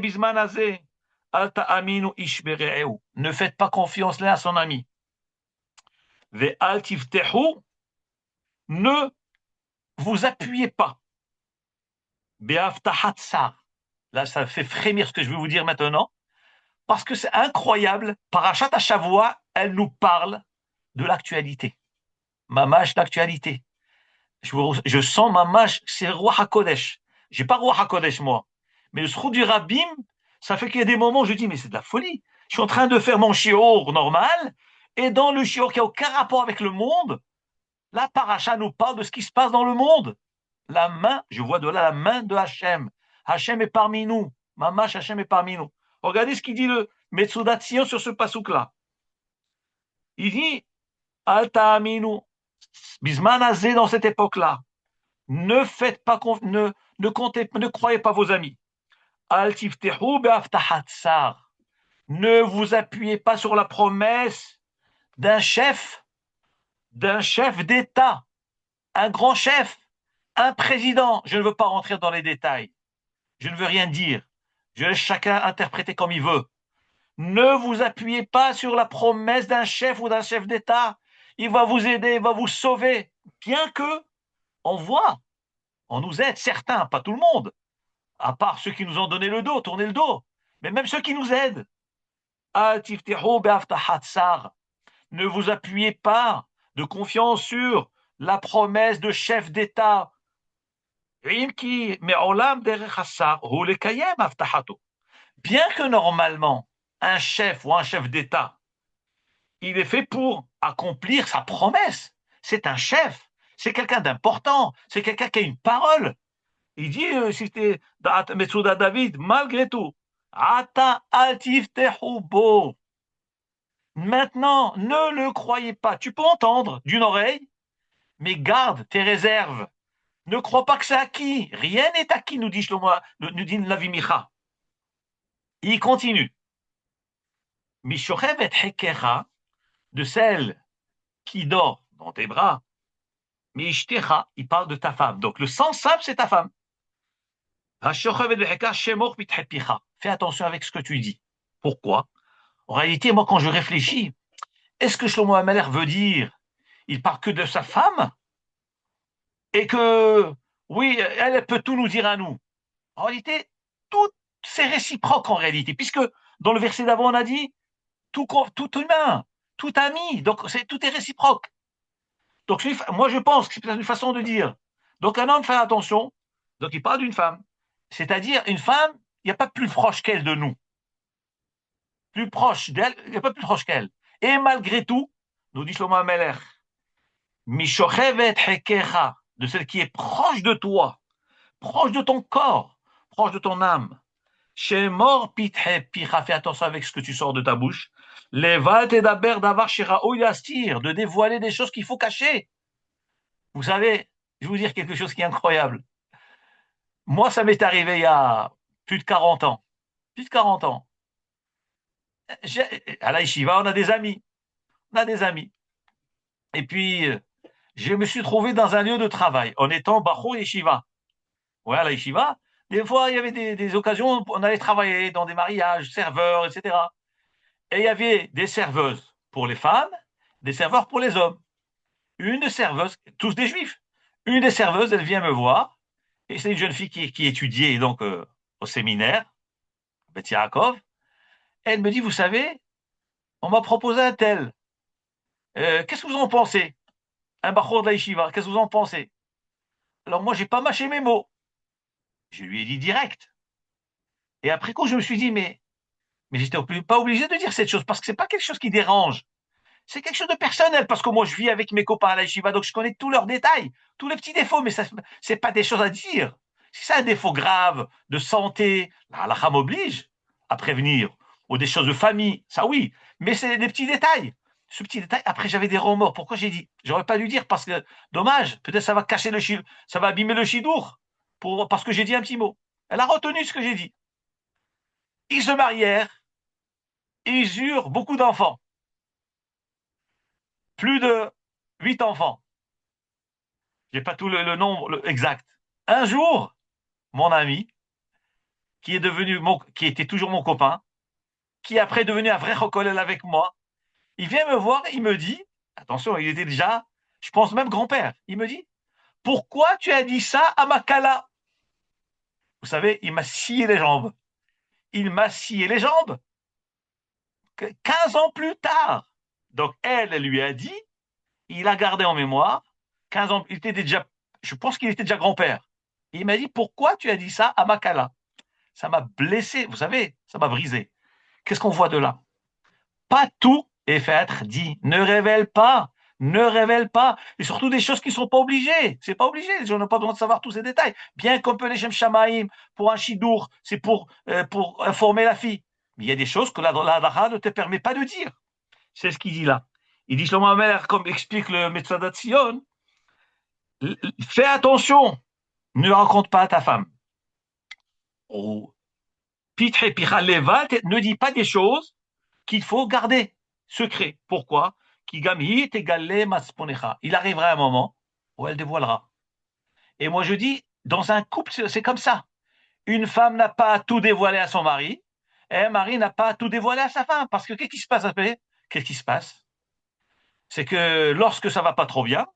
faites pas confiance l'un à son ami. Ne vous appuyez pas. Là, ça fait frémir ce que je vais vous dire maintenant, parce que c'est incroyable. Parashat Shavua, elle nous parle de l'actualité. Mamash d'actualité. Je sens Mamash, c'est Roi HaKodesh. J'ai pas Roi HaKodesh, moi. Mais le Sroud du Rabbim, ça fait qu'il y a des moments où je dis, mais c'est de la folie. Je suis en train de faire mon shiur normal, et dans le shiur qui n'a aucun rapport avec le monde, la paracha nous parle de ce qui se passe dans le monde. La main, je vois de là la main de Hachem. Hachem est parmi nous. Mamash, Hachem est parmi nous. Regardez ce qu'il dit le Metsudat Sion sur ce pasouk-là. Il dit, Alta Aminu, Bisman Azé dans cette époque-là, ne faites pas, ne croyez pas vos amis. Al tiftehu be'aftahat sar. Ne vous appuyez pas sur la promesse d'un chef d'État, un grand chef, un président. Je ne veux pas rentrer dans les détails. Je ne veux rien dire. Je laisse chacun interpréter comme il veut. Ne vous appuyez pas sur la promesse d'un chef ou d'un chef d'État. Il va vous aider, il va vous sauver. Bien que, on voit On nous aide, certains, pas tout le monde, à part ceux qui nous ont donné le dos, tourné le dos, mais même ceux qui nous aident. Ne vous appuyez pas de confiance sur la promesse de chef d'État. Bien que normalement, un chef ou un chef d'État, il est fait pour accomplir sa promesse. C'est un chef, c'est quelqu'un d'important, c'est quelqu'un qui a une parole. Il dit, c'était Metsuda David, malgré tout, Ata altiftehu bo. Maintenant, ne le croyez pas. Tu peux entendre d'une oreille, mais garde tes réserves. Ne crois pas que c'est acquis. Rien n'est acquis, nous dit Shlomo, nous dit Navi Micha. Il continue. Mishochevet hekecha, de celle qui dort dans tes bras. Mishtecha, il parle de ta femme. Donc le sens simple, c'est ta femme. Fais attention avec ce que tu dis. Pourquoi? En réalité, moi, quand je réfléchis, est-ce que Shlomo Ameler veut dire il parle que de sa femme et que, oui, elle peut tout nous dire à nous? En réalité, tout c'est réciproque en réalité, puisque dans le verset d'avant, on a dit tout humain, tout ami, donc tout est réciproque. Donc, moi, je pense que c'est une façon de dire. Donc, un homme fait attention, donc il parle d'une femme. C'est-à-dire, une femme, il n'y a pas plus proche qu'elle de nous. Plus proche d'elle, il n'y a pas plus proche qu'elle. Et malgré tout, nous dit Shlomo Ameler, Mishochevet Hekecha, de celle qui est proche de toi, proche de ton corps, proche de ton âme. Chez mort pithe picha, fais attention avec ce que tu sors de ta bouche. Les val tedaber d'avar shira oyastir, de dévoiler des choses qu'il faut cacher. Vous savez, je vais vous dire quelque chose qui est incroyable. Moi, ça m'est arrivé il y a plus de 40 ans. Plus de 40 ans. À la yeshiva, on a des amis. On a des amis. Et puis, je me suis trouvé dans un lieu de travail en étant Bachou Yeshiva. Ouais, à la Yeshiva, des fois, il y avait des occasions, on allait travailler dans des mariages, serveurs, etc. Et il y avait des serveuses pour les femmes, des serveurs pour les hommes. Une des serveuses, tous des juifs, une des serveuses, elle vient me voir, et c'est une jeune fille qui étudiait donc au séminaire, Beth Yaakov. Elle me dit, vous savez, on m'a proposé un tel. Qu'est-ce que vous en pensez? Un bachor de la yeshiva, qu'est-ce que vous en pensez? Alors moi, j'ai pas mâché mes mots. Je lui ai dit direct. Et après coup, je me suis dit, mais j'étais pas obligé de dire cette chose parce que c'est pas quelque chose qui dérange. C'est quelque chose de personnel parce que moi, je vis avec mes copains à la yeshiva, donc je connais tous leurs détails, tous les petits défauts, mais ça, c'est pas des choses à dire. Si c'est un défaut grave de santé, la halakha m'oblige à prévenir, ou des choses de famille, ça oui, mais c'est des petits détails. Ce petit détail, après j'avais des remords. Pourquoi j'ai dit? J'aurais pas dû dire parce que, dommage, peut-être ça va cacher ça va abîmer le chidour parce que j'ai dit un petit mot. Elle a retenu ce que j'ai dit. Ils se marièrent, ils eurent beaucoup d'enfants, plus de 8 enfants. J'ai pas tout le nombre exact. Un jour, mon ami, qui était toujours mon copain, qui est après devenu un vrai chocolel avec moi, il vient me voir et il me dit, attention, il était déjà, je pense même grand-père, il me dit, pourquoi tu as dit ça à Makala? Vous savez, il m'a scié les jambes. Il m'a scié les jambes 15 ans plus tard. Donc elle lui a dit, il a gardé en mémoire, 15 ans, il était déjà, je pense qu'il était déjà grand-père. Il m'a dit, pourquoi tu as dit ça à Makala? Ça m'a blessé, vous savez, ça m'a brisé. Qu'est-ce qu'on voit de là? Pas tout est fait être dit. Ne révèle pas. Ne révèle pas. Et surtout des choses qui ne sont pas obligées. C'est pas obligé. Les gens n'ont pas besoin de savoir tous ces détails. Bien qu'on peut les Shem Shamaïm pour un chidour, c'est pour informer la fille. Mais il y a des choses que la Dara ne te permet pas de dire. C'est ce qu'il dit là. Il dit Shlomo Amer, comme explique le Metzadat Sion, fais attention. Ne raconte pas à ta femme. Oh. Ne dis pas des choses qu'il faut garder secret. Pourquoi? Il arrivera un moment où elle dévoilera. Et moi je dis, dans un couple, c'est comme ça. Une femme n'a pas à tout dévoiler à son mari, et un mari n'a pas à tout dévoiler à sa femme. Parce que qu'est-ce qui se passe après? Qu'est-ce qui se passe? C'est que lorsque ça va pas trop bien,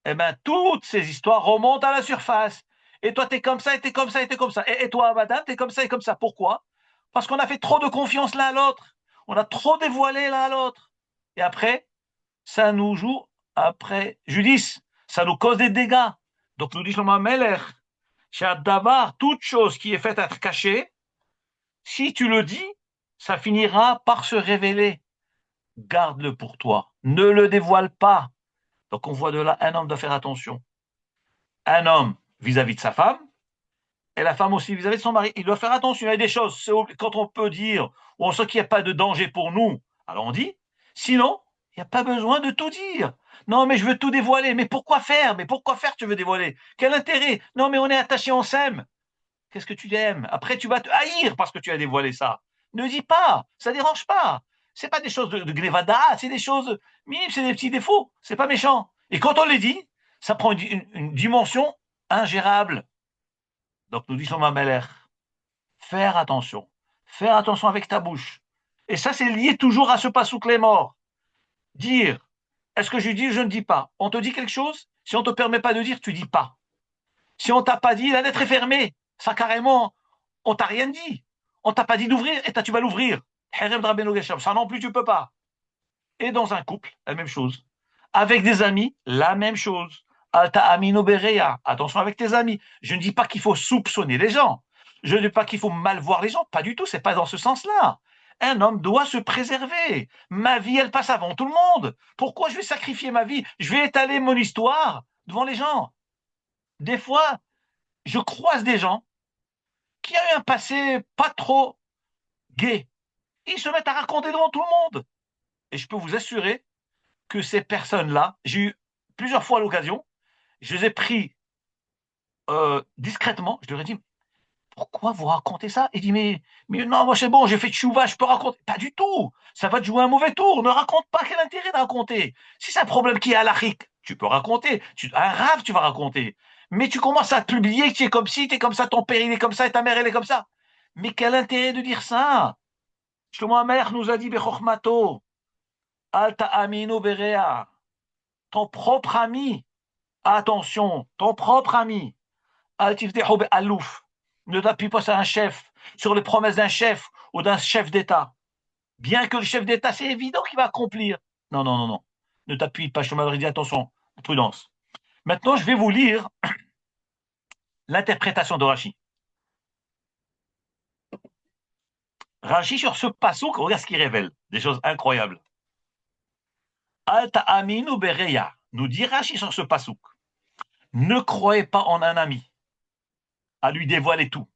eh bien, toutes ces histoires remontent à la surface. Et toi, t'es comme ça, et t'es comme ça, et t'es comme ça. Et toi, madame, t'es comme ça et comme ça. Pourquoi? Parce qu'on a fait trop de confiance l'un à l'autre. On a trop dévoilé l'un à l'autre. Et après, ça nous joue après judice. Ça nous cause des dégâts. Donc, nous dit Shlomo Melech, Shadavar, toute chose qui est faite à être cachée, si tu le dis, ça finira par se révéler. Garde-le pour toi. Ne le dévoile pas. Donc, on voit de là, un homme doit faire attention. Un homme vis-à-vis de sa femme, et la femme aussi vis-à-vis de son mari. Il doit faire attention. Il y a des choses, quand on peut dire, ou on sait qu'il n'y a pas de danger pour nous, alors on dit. Sinon, il n'y a pas besoin de tout dire. Non, mais je veux tout dévoiler. Mais pourquoi faire? Mais pourquoi faire tu veux dévoiler? Quel intérêt? Non, mais on est attachés, on s'aime. Qu'est-ce que tu aimes? Après, tu vas te haïr parce que tu as dévoilé ça. Ne dis pas, ça ne dérange pas. C'est pas des choses de grévada, c'est des choses minimes, c'est des petits défauts. C'est pas méchant. Et quand on les dit, ça prend une dimension ingérable. Donc nous dit Shlomo Meler, faire attention. Faire attention avec ta bouche. Et ça, c'est lié toujours à ce pasouk les morts. Dire, est-ce que je dis ou je ne dis pas? On te dit quelque chose, si on ne te permet pas de dire, tu dis pas. Si on t'a pas dit, la lettre est fermée. Ça, carrément, on t'a rien dit. On t'a pas dit d'ouvrir et tu vas l'ouvrir. Ça non plus, tu peux pas. Et dans un couple, la même chose. Avec des amis, la même chose. Alta amino berea. Attention avec tes amis. Je ne dis pas qu'il faut soupçonner les gens. Je ne dis pas qu'il faut mal voir les gens. Pas du tout. C'est pas dans ce sens-là. Un homme doit se préserver. Ma vie, elle passe avant tout le monde. Pourquoi je vais sacrifier ma vie? Je vais étaler mon histoire devant les gens. Des fois, je croise des gens qui ont eu un passé pas trop gai. Ils se mettent à raconter devant tout le monde. Et je peux vous assurer que ces personnes-là, j'ai eu plusieurs fois l'occasion, je les ai pris discrètement, je leur ai dit, pourquoi vous racontez ça? Il dit, mais non, moi c'est bon, j'ai fait tchouva, je peux raconter. Pas du tout, ça va te jouer un mauvais tour, ne raconte pas, quel intérêt de raconter? Si c'est un problème qui est halachique, tu peux raconter, un rave, tu vas raconter. Mais tu commences à publier que tu es comme ci, tu es comme ça, ton père il est comme ça, et ta mère elle est comme ça. Mais quel intérêt de dire ça? Shlomo Amelech nous a dit, Bechormato, Alta Amino Berea, ton propre ami, attention, ton propre ami, Alouf, ne t'appuie pas sur un chef, sur les promesses d'un chef ou d'un chef d'État. Bien que le chef d'État, c'est évident qu'il va accomplir. Non, non, non, non. Ne t'appuie pas, je te dit attention, prudence. Maintenant, je vais vous lire l'interprétation de Rachi. Rachi, sur ce passouk, regarde ce qu'il révèle. Des choses incroyables. Alta aminu bereya, nous dit Rachi sur ce passouk. Ne croyez pas en un ami, à lui dévoiler tout.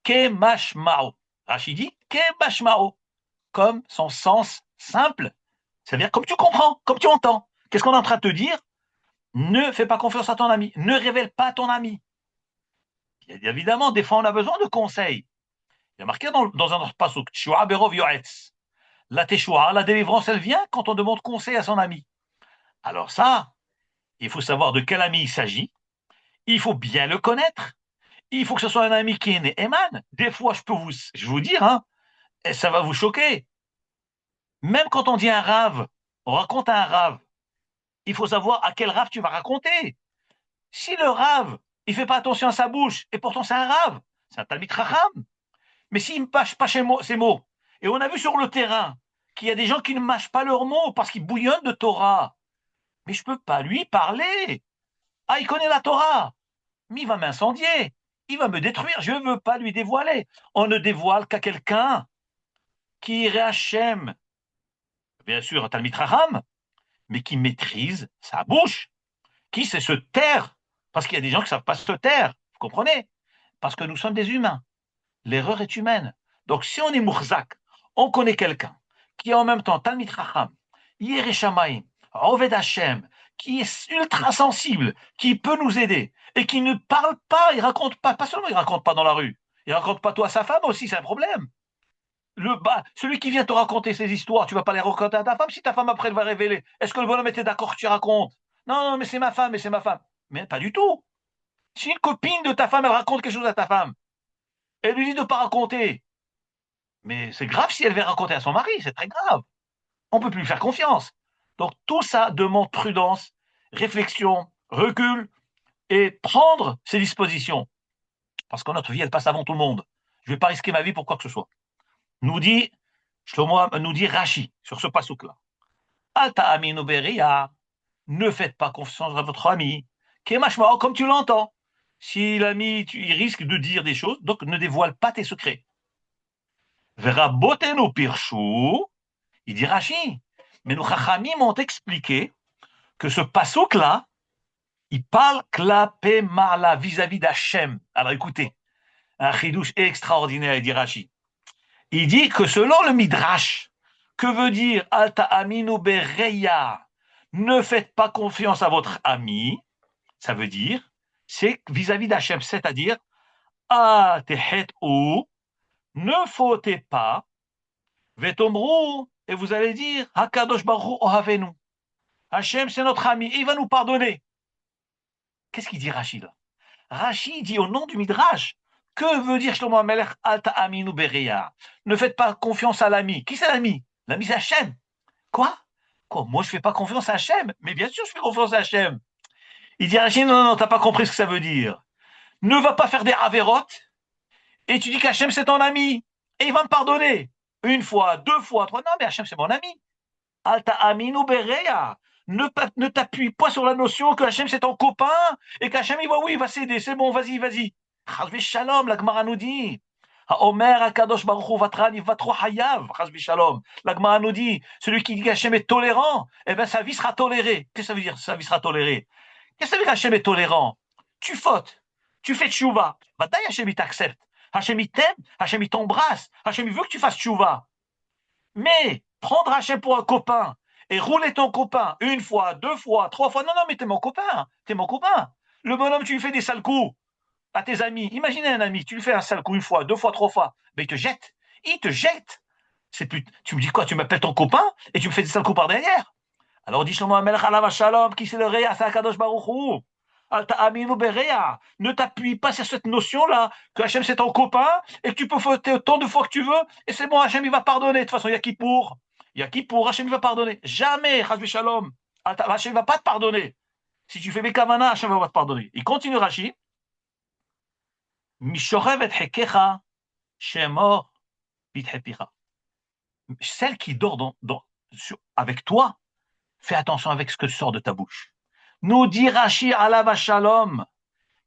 Ke mashmao. Rachi dit ke mashmao, comme son sens simple. C'est-à-dire comme tu comprends, comme tu entends. Qu'est-ce qu'on est en train de te dire? Ne fais pas confiance à ton ami. Ne révèle pas ton ami. Évidemment, des fois, on a besoin de conseils. Il y a marqué dans un autre passage, Teshua berov yoetz. La Teshua, la délivrance, elle vient quand on demande conseil à son ami. Alors ça, il faut savoir de quel ami il s'agit. Il faut bien le connaître. Il faut que ce soit un ami qui est né Eman. Des fois, je vous dire, hein, et ça va vous choquer. Même quand on dit un rave, on raconte un rave, il faut savoir à quel rave tu vas raconter. Si le rave, il fait pas attention à sa bouche, et pourtant c'est un rave, c'est un talmid chacham. Mais s'il ne mâche pas ses mots, et on a vu sur le terrain qu'il y a des gens qui ne mâchent pas leurs mots parce qu'ils bouillonnent de Torah, mais je peux pas lui parler. Ah, il connaît la Torah, mais il va m'incendier, il va me détruire, je ne veux pas lui dévoiler. On ne dévoile qu'à quelqu'un qui est Hachem, bien sûr un talmid chacham, mais qui maîtrise sa bouche, qui sait se taire, parce qu'il y a des gens qui ne savent pas se taire, vous comprenez? Parce que nous sommes des humains. L'erreur est humaine. Donc, si on est Mourzak, on connaît quelqu'un qui est en même temps Talmid Chacham, Yere Shamayim, Oved Hashem, qui est ultra sensible, qui peut nous aider et qui ne parle pas, il raconte pas seulement il raconte pas dans la rue, il raconte pas toi à sa femme aussi, c'est un problème. Celui qui vient te raconter ces histoires, tu vas pas les raconter à ta femme si ta femme après elle va révéler. Est-ce que le bonhomme était d'accord que tu racontes? Non, non, mais c'est ma femme, mais c'est ma femme. Mais pas du tout. Si une copine de ta femme, elle raconte quelque chose à ta femme, elle lui dit de ne pas raconter. Mais c'est grave si elle vient raconter à son mari, c'est très grave. On ne peut plus lui faire confiance. Donc tout ça demande prudence réflexion, recul et prendre ses dispositions. Parce que notre vie, elle passe avant tout le monde. Je ne vais pas risquer ma vie pour quoi que ce soit. Nous dit, Shlomo nous dit Rashi sur ce passouk-là. Alta aminu beria, ne faites pas confiance à votre ami. Kemashma, comme tu l'entends. Si l'ami, il risque de dire des choses, donc ne dévoile pas tes secrets. Verabotenu pirshu, il dit Rashi. Mais nos chachamim m'ont expliqué que ce passouk-là, il parle klapé mala vis-à-vis d'Hachem. Alors écoutez, un chidouche extraordinaire, il dit Rashi. Il dit que selon le Midrash, que veut dire Alta aminu bereya, ne faites pas confiance à votre ami, ça veut dire, c'est vis-à-vis d'Hachem, c'est-à-dire, ah tehet ou, ne fautez pas, vetomru, et vous allez dire, Hakadosh Baruch ohavenu. Hachem, c'est notre ami, il va nous pardonner. Qu'est-ce qu'il dit Rachid là? Rachid dit au nom du Midrash, que veut dire Shlomo HaMelech Alta aminu bereya? Ne faites pas confiance à l'ami. Qui c'est l'ami? L'ami c'est Hachem. Quoi? Quoi? Moi je fais pas confiance à Hachem. Mais bien sûr je fais confiance à Hachem. Il dit Rachid, non, non, non, t'as pas compris ce que ça veut dire. Ne va pas faire des avérotes et tu dis qu'Hachem c'est ton ami. Et il va me pardonner. Une fois, deux fois, trois. Non mais Hachem c'est mon ami. Alta aminu bereya. Ne t'appuie pas sur la notion que Hachem c'est ton copain et qu'Hachem il va, oui, il va s'aider, c'est bon, vas-y, vas-y. Chas v'shalom, la Gemara nous dit. Omer Akadosh Baruch Hu Vatran Vatro Hayav, chas v'shalom. La Gemara nous dit, celui qui dit qu'Hachem est tolérant, eh bien sa vie sera tolérée. Qu'est-ce que ça veut dire, sa vie sera tolérée? Qu'est-ce que ça veut dire qu'Hachem est tolérant? Tu fautes, tu fais tchouva. Bataille, Hachem il t'accepte. Hachem il t'aime, Hachem il t'embrasse, Hachem il veut que tu fasses tchouva. Mais prendre Hachem pour un copain et rouler ton copain une fois, deux fois, trois fois, non, non, mais t'es mon copain, t'es mon copain. Le bonhomme, tu lui fais des sales coups à tes amis. Imaginez un ami, tu lui fais un sale coup une fois, deux fois, trois fois, ben il te jette. Il te jette. C'est plus... Tu me dis quoi? Tu m'appelles ton copain et tu me fais des sales coups par derrière. Alors dit Shlomo HaMelech Alav Shalom, qui c'est le Réa, c'est Akadosh Baruch Hu. Alta aminu bereya. Ne t'appuie pas sur cette notion-là, que Hachem c'est ton copain, et que tu peux fauter autant de fois que tu veux, et c'est bon, Hachem il va pardonner. De toute façon, il y a qui pour? Il y a qui pour? Hachem il va pardonner. Jamais, Chas v'shalom. Hachem il va pas te pardonner. Si tu fais Bekavana, Hachem va te pardonner. Il continue Rashi. Mishorev et hekecha, shemor pithepicha. Celle qui dort avec toi, fais attention avec ce que sort de ta bouche. Nous dit Rashi alav shalom.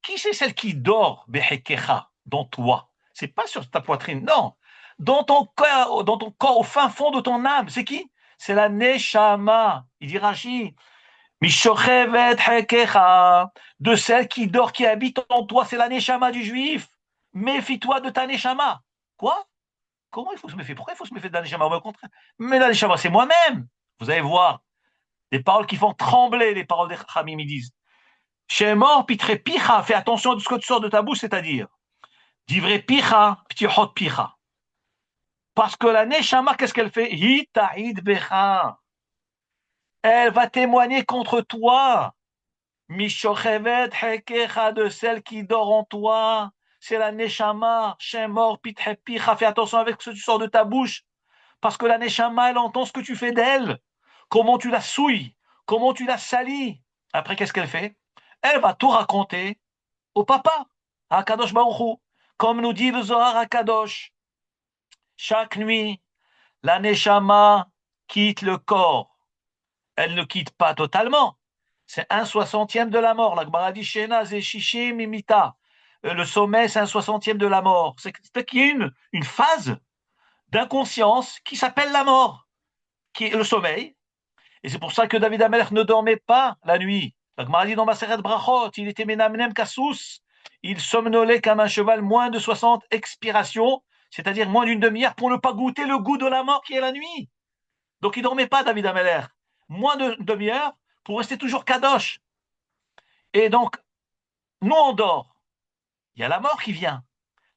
Qui c'est celle qui dort, behekecha, dans toi? C'est pas sur ta poitrine, non. Dans ton corps, au fin fond de ton âme. C'est qui? C'est la neshama. Il dit Rashi. Mishochevet hekecha. De celle qui dort, qui habite en toi, c'est la neshama du juif. Méfie-toi de ta neshama. Quoi? Comment il faut se méfier? Pourquoi il faut se méfier de la neshama? Au contraire. Mais la neshama, c'est moi-même. Vous allez voir. Des paroles qui font trembler les paroles des Khamim, ils disent. Shemor pitre picha, fais attention à ce que tu sors de ta bouche, c'est-à-dire divrei picha, ptichot picha. Parce que la neshama, qu'est-ce qu'elle fait? Hi ta'id becha. Elle va témoigner contre toi. Mishochevet hekecha, de celle qui dort en toi. C'est la neshama. Shemor pitre picha, fais attention avec ce que tu sors de ta bouche. Parce que la neshama, elle entend ce que tu fais d'elle. Comment tu la souilles, comment tu la salis. Après, qu'est-ce qu'elle fait? Elle va tout raconter au papa, à Kadosh Baruch Hu. Comme nous dit le Zohar à Kadosh, chaque nuit, la Neshama quitte le corps. Elle ne quitte pas totalement. C'est 1/60 de la mort. La Gemara dit Shena Zeshishim Imita. Le sommeil, c'est 1/60 de la mort. C'est qu'il y a une phase d'inconscience qui s'appelle la mort, qui est le sommeil. Et c'est pour ça que David HaMelech ne dormait pas la nuit. La Gemara dit dans Maseret Brachot, il était menamnem kassous, il somnolait comme un cheval moins de 60 expirations, c'est-à-dire moins d'une demi-heure, pour ne pas goûter le goût de la mort qui est la nuit. Donc il ne dormait pas, David HaMelech. Moins de demi-heure pour rester toujours kadosh. Et donc, nous on dort. Il y a la mort qui vient.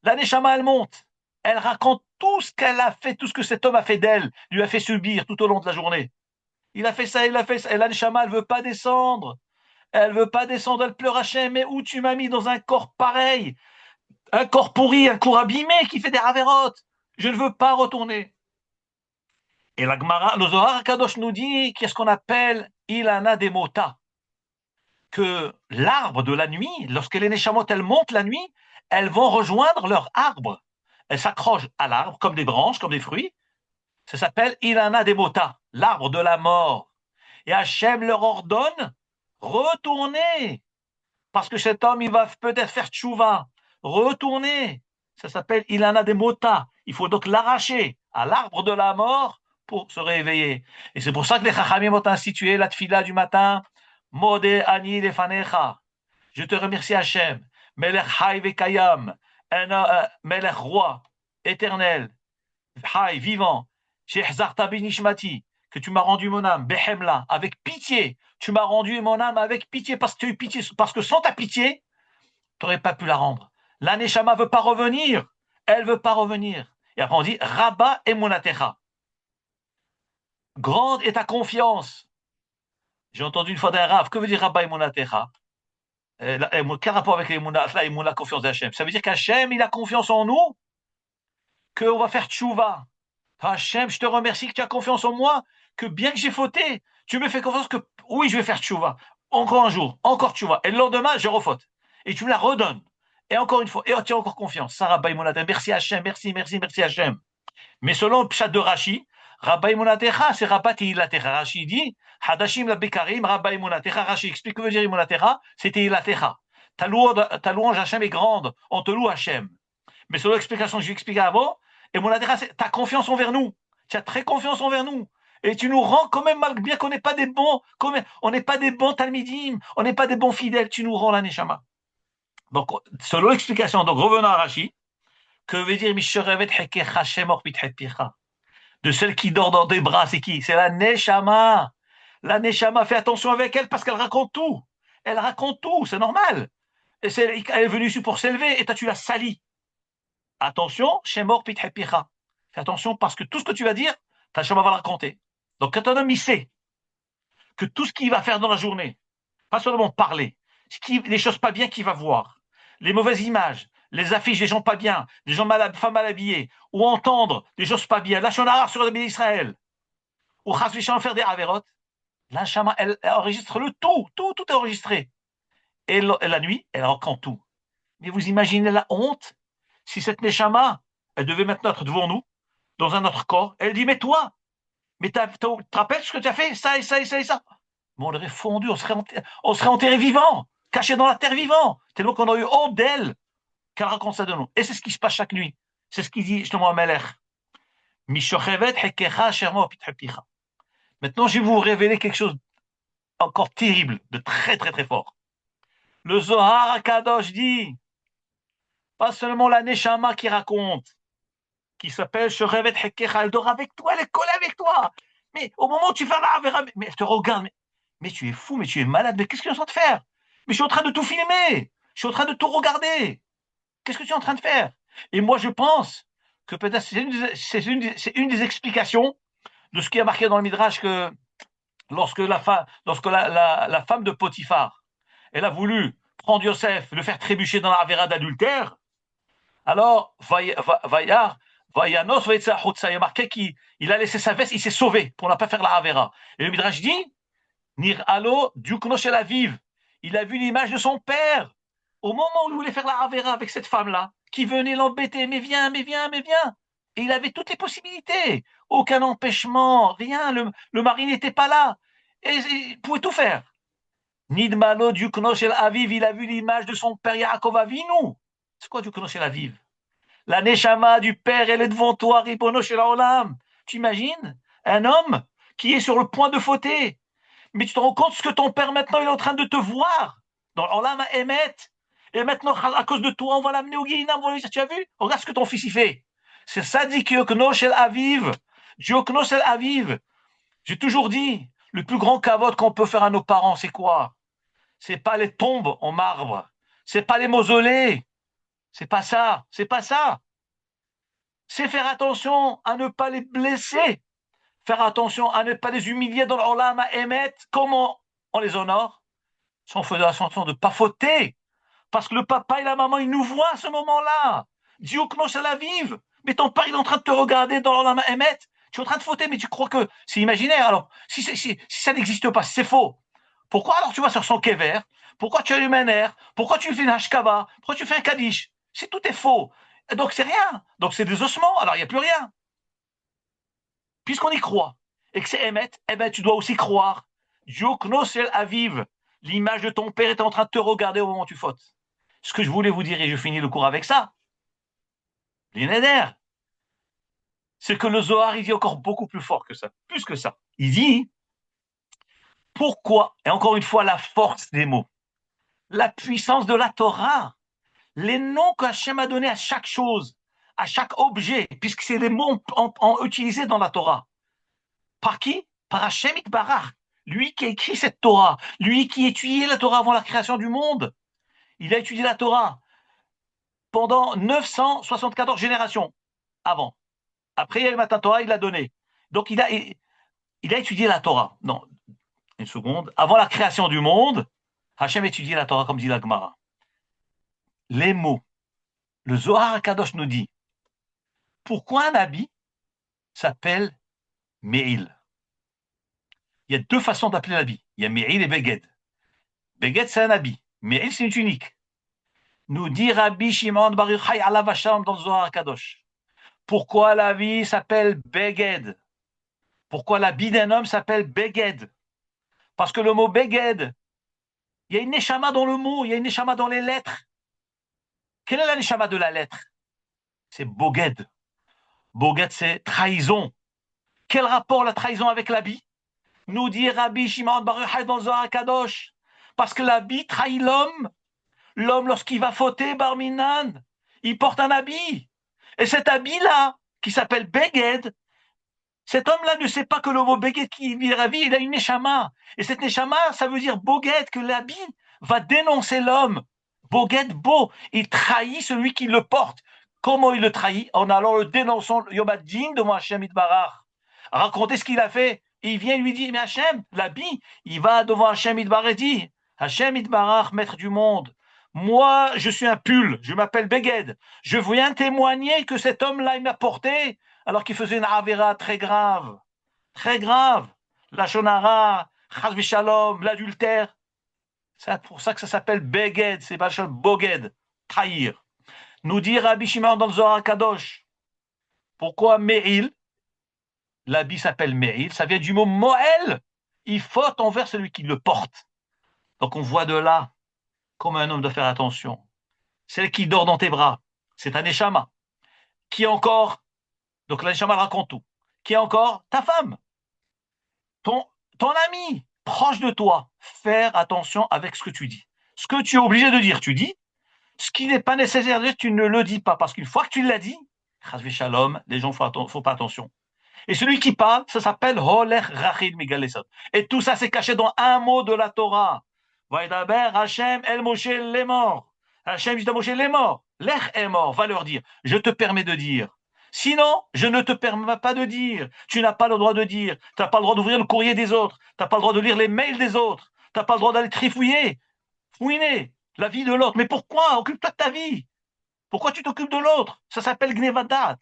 La Neshama, elle monte. Elle raconte tout ce qu'elle a fait, tout ce que cet homme a fait d'elle, lui a fait subir tout au long de la journée. Il a fait ça, il a fait ça. Et la Neshama, elle ne veut pas descendre. Elle ne veut pas descendre, elle pleure Hachem. Mais où tu m'as mis dans un corps pareil? Un corps pourri, un corps abîmé qui fait des ravérotes. Je ne veux pas retourner. Et la Gemara, le Zohar Kadosh nous dit qu'est-ce qu'on appelle Ilana Demota. que l'arbre de la nuit, lorsque les Neshamot, elles montent la nuit, elles vont rejoindre leur arbre. Elles s'accrochent à l'arbre comme des branches, comme des fruits. Ça s'appelle Ilana Demota, l'arbre de la mort. Et Hachem leur ordonne, retournez, parce que cet homme, il va peut-être faire tchouva. Retournez. Ça s'appelle Ilana Demota. Il faut donc l'arracher à l'arbre de la mort pour se réveiller. Et c'est pour ça que les Chachamim ont institué la tfila du matin. Modé ani lefanecha. Je te remercie Hachem. Melech Hay vekayam. Melech roi, éternel, Hay, vivant. Shehzarta binishmati. Que tu m'as rendu mon âme, Behemla, avec pitié. Tu m'as rendu mon âme avec pitié parce que tu as eu pitié. Parce que sans ta pitié, tu n'aurais pas pu la rendre. La Neshama ne veut pas revenir. Elle ne veut pas revenir. Et après on dit Rabba emunatecha. Grande est ta confiance. J'ai entendu une fois d'un Rav. Que veut dire Rabba emunatecha? Quel rapport avec la confiance d'Hachem? Ça veut dire qu'Hachem, il a confiance en nous, qu'on va faire tchouva. Hachem, je te remercie que tu as confiance en moi, que bien que j'ai fauté, tu me fais confiance que oui, je vais faire tchouva. Encore un jour, encore tchouva. Et le lendemain, je refaute. Et tu me la redonnes. Et encore une fois, et tu as encore confiance. Ça, Rabbi Monatecha, merci Hachem, merci, merci, merci Hachem. Mais selon le pshat de Rashi, Rabbi Monatecha, c'est Rabba Teilatecha. Rashi dit, Hadashim la Bekarim, Rabbi Monatecha. Rashi explique que veut dire Monatecha, c'est Teilatecha. Ta louange Hachem est grande, on te loue Hachem. Mais selon l'explication que je vais expliquer avant, et Monatecha, c'est ta confiance envers nous. Tu as très confiance envers nous. Et tu nous rends quand même, malgré bien qu'on n'est pas des bons, on n'est pas des bons talmidim, on n'est pas des bons fidèles, tu nous rends la neshama. Donc, selon l'explication, donc revenons à Rashi, que veut dire Misherevet Hekecha Shemor Pitchepicha? De celle qui dort dans des bras, c'est qui? C'est la neshama. La neshama, fais attention avec elle parce qu'elle raconte tout. Elle raconte tout, c'est normal. Et elle est venue ici pour s'élever et toi tu l'as salie. Attention, Shemor Pitchepicha. Fais attention parce que tout ce que tu vas dire, ta neshama va le raconter. Donc, quand un homme, il sait que tout ce qu'il va faire dans la journée, pas seulement parler, les choses pas bien qu'il va voir, les mauvaises images, les affiches des gens pas bien, des gens femmes mal habillées, ou entendre des choses pas bien, la shonara sur le pays d'Israël, ou chas v'shalom faire des avérotes, la shama, elle enregistre le tout, tout est enregistré. Et la nuit, elle raconte tout. Mais vous imaginez la honte si cette neshama, elle devait maintenant être devant nous, dans un autre corps, elle dit, mais toi, mais tu te rappelles ce que tu as fait, ça et ça et ça et ça. Mais on aurait fondu, on serait enterré vivant, caché dans la terre vivant, tellement qu'on a eu honte d'elle, qu'elle raconte ça de nous. Et c'est ce qui se passe chaque nuit. C'est ce qu'il dit justement à Melech. Maintenant, je vais vous révéler quelque chose encore terrible, de très très très fort. Le Zohar HaKadosh dit, pas seulement la Neshama qui raconte, qui s'appelle Sherevet Hekecha, elle dort avec toi, elle est collée avec toi. Mais au moment où tu fais la Avera, mais elle te regarde, mais tu es fou, mais tu es malade, mais qu'est-ce que tu es en train de faire? Mais je suis en train de tout filmer, je suis en train de tout regarder. Qu'est-ce que tu es en train de faire? Et moi, je pense que peut-être c'est une des explications de ce qui a marqué dans le Midrash que lorsque la femme de Potiphar, elle a voulu prendre Yosef, le faire trébucher dans la Avera d'adultère, alors, Vayanos, il y a marqué qu'il a laissé sa veste, il s'est sauvé pour ne pas faire la Avera. Et le Midrash dit, Nir Alo, Diukno Shel Aviv, il a vu l'image de son père au moment où il voulait faire la Avera avec cette femme-là, qui venait l'embêter, mais viens, mais viens, mais viens. Et il avait toutes les possibilités, aucun empêchement, rien, le mari n'était pas là, et il pouvait tout faire. Nidmalo Diukno Shel Aviv, il a vu l'image de son père Yaakov Avinu. C'est quoi Diukno Shel Aviv? La Neshama du père, elle est devant toi, Ribono Shel Olam. Tu imagines un homme qui est sur le point de fauter, mais tu te rends compte ce que ton père maintenant il est en train de te voir dans l'Olam Emet. Et maintenant, à cause de toi, on va l'amener au Guéhinam. Tu as vu? Regarde ce que ton fils il fait. C'est ça dit Diokno Shel Aviv. Diokno Shel Aviv. J'ai toujours dit, le plus grand kavod qu'on peut faire à nos parents, c'est quoi? C'est pas les tombes en marbre. C'est pas les mausolées. C'est pas ça. C'est pas ça. C'est faire attention à ne pas les blesser. Faire attention à ne pas les humilier dans l'Olam Emet. Comment on les honore? Sans faire attention de ne pas fauter. Parce que le papa et la maman, ils nous voient à ce moment-là. Diokno Shel Aviv. Mais ton père, il est en train de te regarder dans l'Olam Emet. Tu es en train de fauter, mais tu crois que c'est imaginaire. Alors, si ça n'existe pas, si c'est faux, Pourquoi alors tu vas sur son kéver? Pourquoi tu allumes un air? Pourquoi tu fais une hashkava? Pourquoi tu fais un kaddish? Si tout est faux. Et donc c'est rien. Donc c'est des ossements. Alors il n'y a plus rien. Puisqu'on y croit et que c'est Emet, eh ben tu dois aussi croire. Dioknosel Aviv, l'image de ton père est en train de te regarder au moment où tu fautes. Ce que je voulais vous dire, et je finis le cours avec ça, l'inéder, c'est que le Zohar, il dit encore beaucoup plus fort que ça, plus que ça. Il dit, pourquoi, et encore une fois, la force des mots, la puissance de la Torah, les noms qu'Hachem a donnés à chaque chose, à chaque objet, puisque c'est des mots utilisés dans la Torah. Par qui? Par Hachem Itbarach, lui qui a écrit cette Torah, lui qui étudiait la Torah avant la création du monde. Il a étudié la Torah pendant 974 générations avant. Après, il y a le Matan Torah, il l'a donné. Donc, il a étudié la Torah. Non, une seconde. Avant la création du monde, Hachem étudiait la Torah, comme dit la Gemara. Les mots. Le Zohar HaKadosh nous dit pourquoi un habit s'appelle Me'il. Il y a deux façons d'appeler l'habit. Il y a Me'il et Beged. Beged, c'est un habit. Me'il, c'est une tunique. Nous dit Rabbi Shimon Bar Yochai alav hashalom dans le Zohar HaKadosh. Pourquoi l'habit s'appelle Beged? Pourquoi l'habit d'un homme s'appelle Beged? Parce que le mot Beged, il y a une neshama dans le mot, il y a une neshama dans les lettres. Quelle est la neshama de la lettre? C'est Boged. Boged, c'est trahison. Quel rapport la trahison avec l'habit? Nous dit Rabbi Shimon Bar Yochai dans le Zohar Kadosh. Parce que l'habit trahit l'homme. L'homme, lorsqu'il va fauter, Barminan, il porte un habit. Et cet habit-là, qui s'appelle Beged, cet homme-là ne sait pas que le mot Beged qui vit la vie, il a une neshama. Et cette neshama, ça veut dire Boged, que l'habit va dénoncer l'homme. Boged, beau, il trahit celui qui le porte. Comment il le trahit? En allant le dénonçant Yom Hadin de Hachem Itbarach. Raconter ce qu'il a fait. Il vient lui dire, mais Hachem, l'habit, il va devant Hachem Itbarach et dit, Hachem Itbarach, maître du monde, moi, je suis un pull, je m'appelle Beged. Je viens témoigner que cet homme-là, il m'a porté alors qu'il faisait une avéra très grave. Très grave. La shonara, chas shalom, l'adultère. C'est pour ça que ça s'appelle Beged, c'est pas le Boged, trahir. Nous dit Rabbi Shimon dans le Zohar Kadosh. Pourquoi Me'il? L'habit s'appelle Me'il, ça vient du mot Moël. Il faute envers celui qui le porte. Donc on voit de là comment un homme doit faire attention. Celle qui dort dans tes bras, c'est un neshama. Qui encore? Donc la neshama raconte tout. Qui encore? Ta femme. Ton, ton ami, proche de toi. Faire attention avec ce que tu dis. Ce que tu es obligé de dire, tu dis. Ce qui n'est pas nécessaire de dire, tu ne le dis pas. Parce qu'une fois que tu l'as dit, shalom, les gens ne font pas attention. Et celui qui parle, ça s'appelle Holech Rachil Migalesot. Et tout ça, c'est caché dans un mot de la Torah. Vaidaber Hachem El Moshe les morts. Hachem dit à Moshe les morts. Lech est mort. Va leur dire. Je te permets de dire. Sinon, je ne te permets pas de dire. Tu n'as pas le droit de dire. Tu n'as pas le droit d'ouvrir le courrier des autres. Tu n'as pas le droit de lire les mails des autres. Tu n'as pas le droit d'aller trifouiller, fouiner la vie de l'autre. Mais pourquoi? Occupe-toi de ta vie. Pourquoi tu t'occupes de l'autre? Ça s'appelle Gnevadat.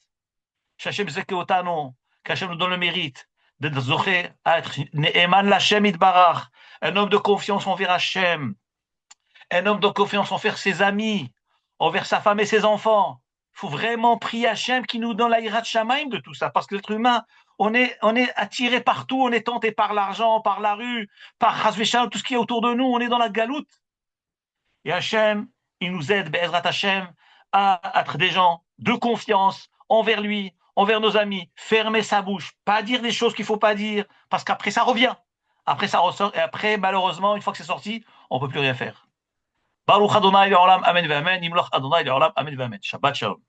Hachem Zekeotano. Qu'Hachem nous donne le mérite d'être zoché à être Ne'eman l'Hachem Itbarach, un homme de confiance envers Hachem, un homme de confiance envers ses amis, envers sa femme et ses enfants. Il faut vraiment prier Hachem qui nous donne la Hirat Shamaim de tout ça, parce que l'être humain, on est attiré partout, on est tenté par l'argent, par la rue, par Chazvesham, tout ce qui est autour de nous, on est dans la galoute. Et Hachem, il nous aide, Be'ezrat Hachem, à être des gens de confiance envers lui, envers nos amis, fermer sa bouche, pas dire des choses qu'il ne faut pas dire, parce qu'après ça revient. Après ça ressort, et après, malheureusement, une fois que c'est sorti, on ne peut plus rien faire. Baruch Adonai Le'olam, Amen Ve'Amen, Nimloch Adonai Le'olam, Amen Ve'Amen. Shabbat Shalom.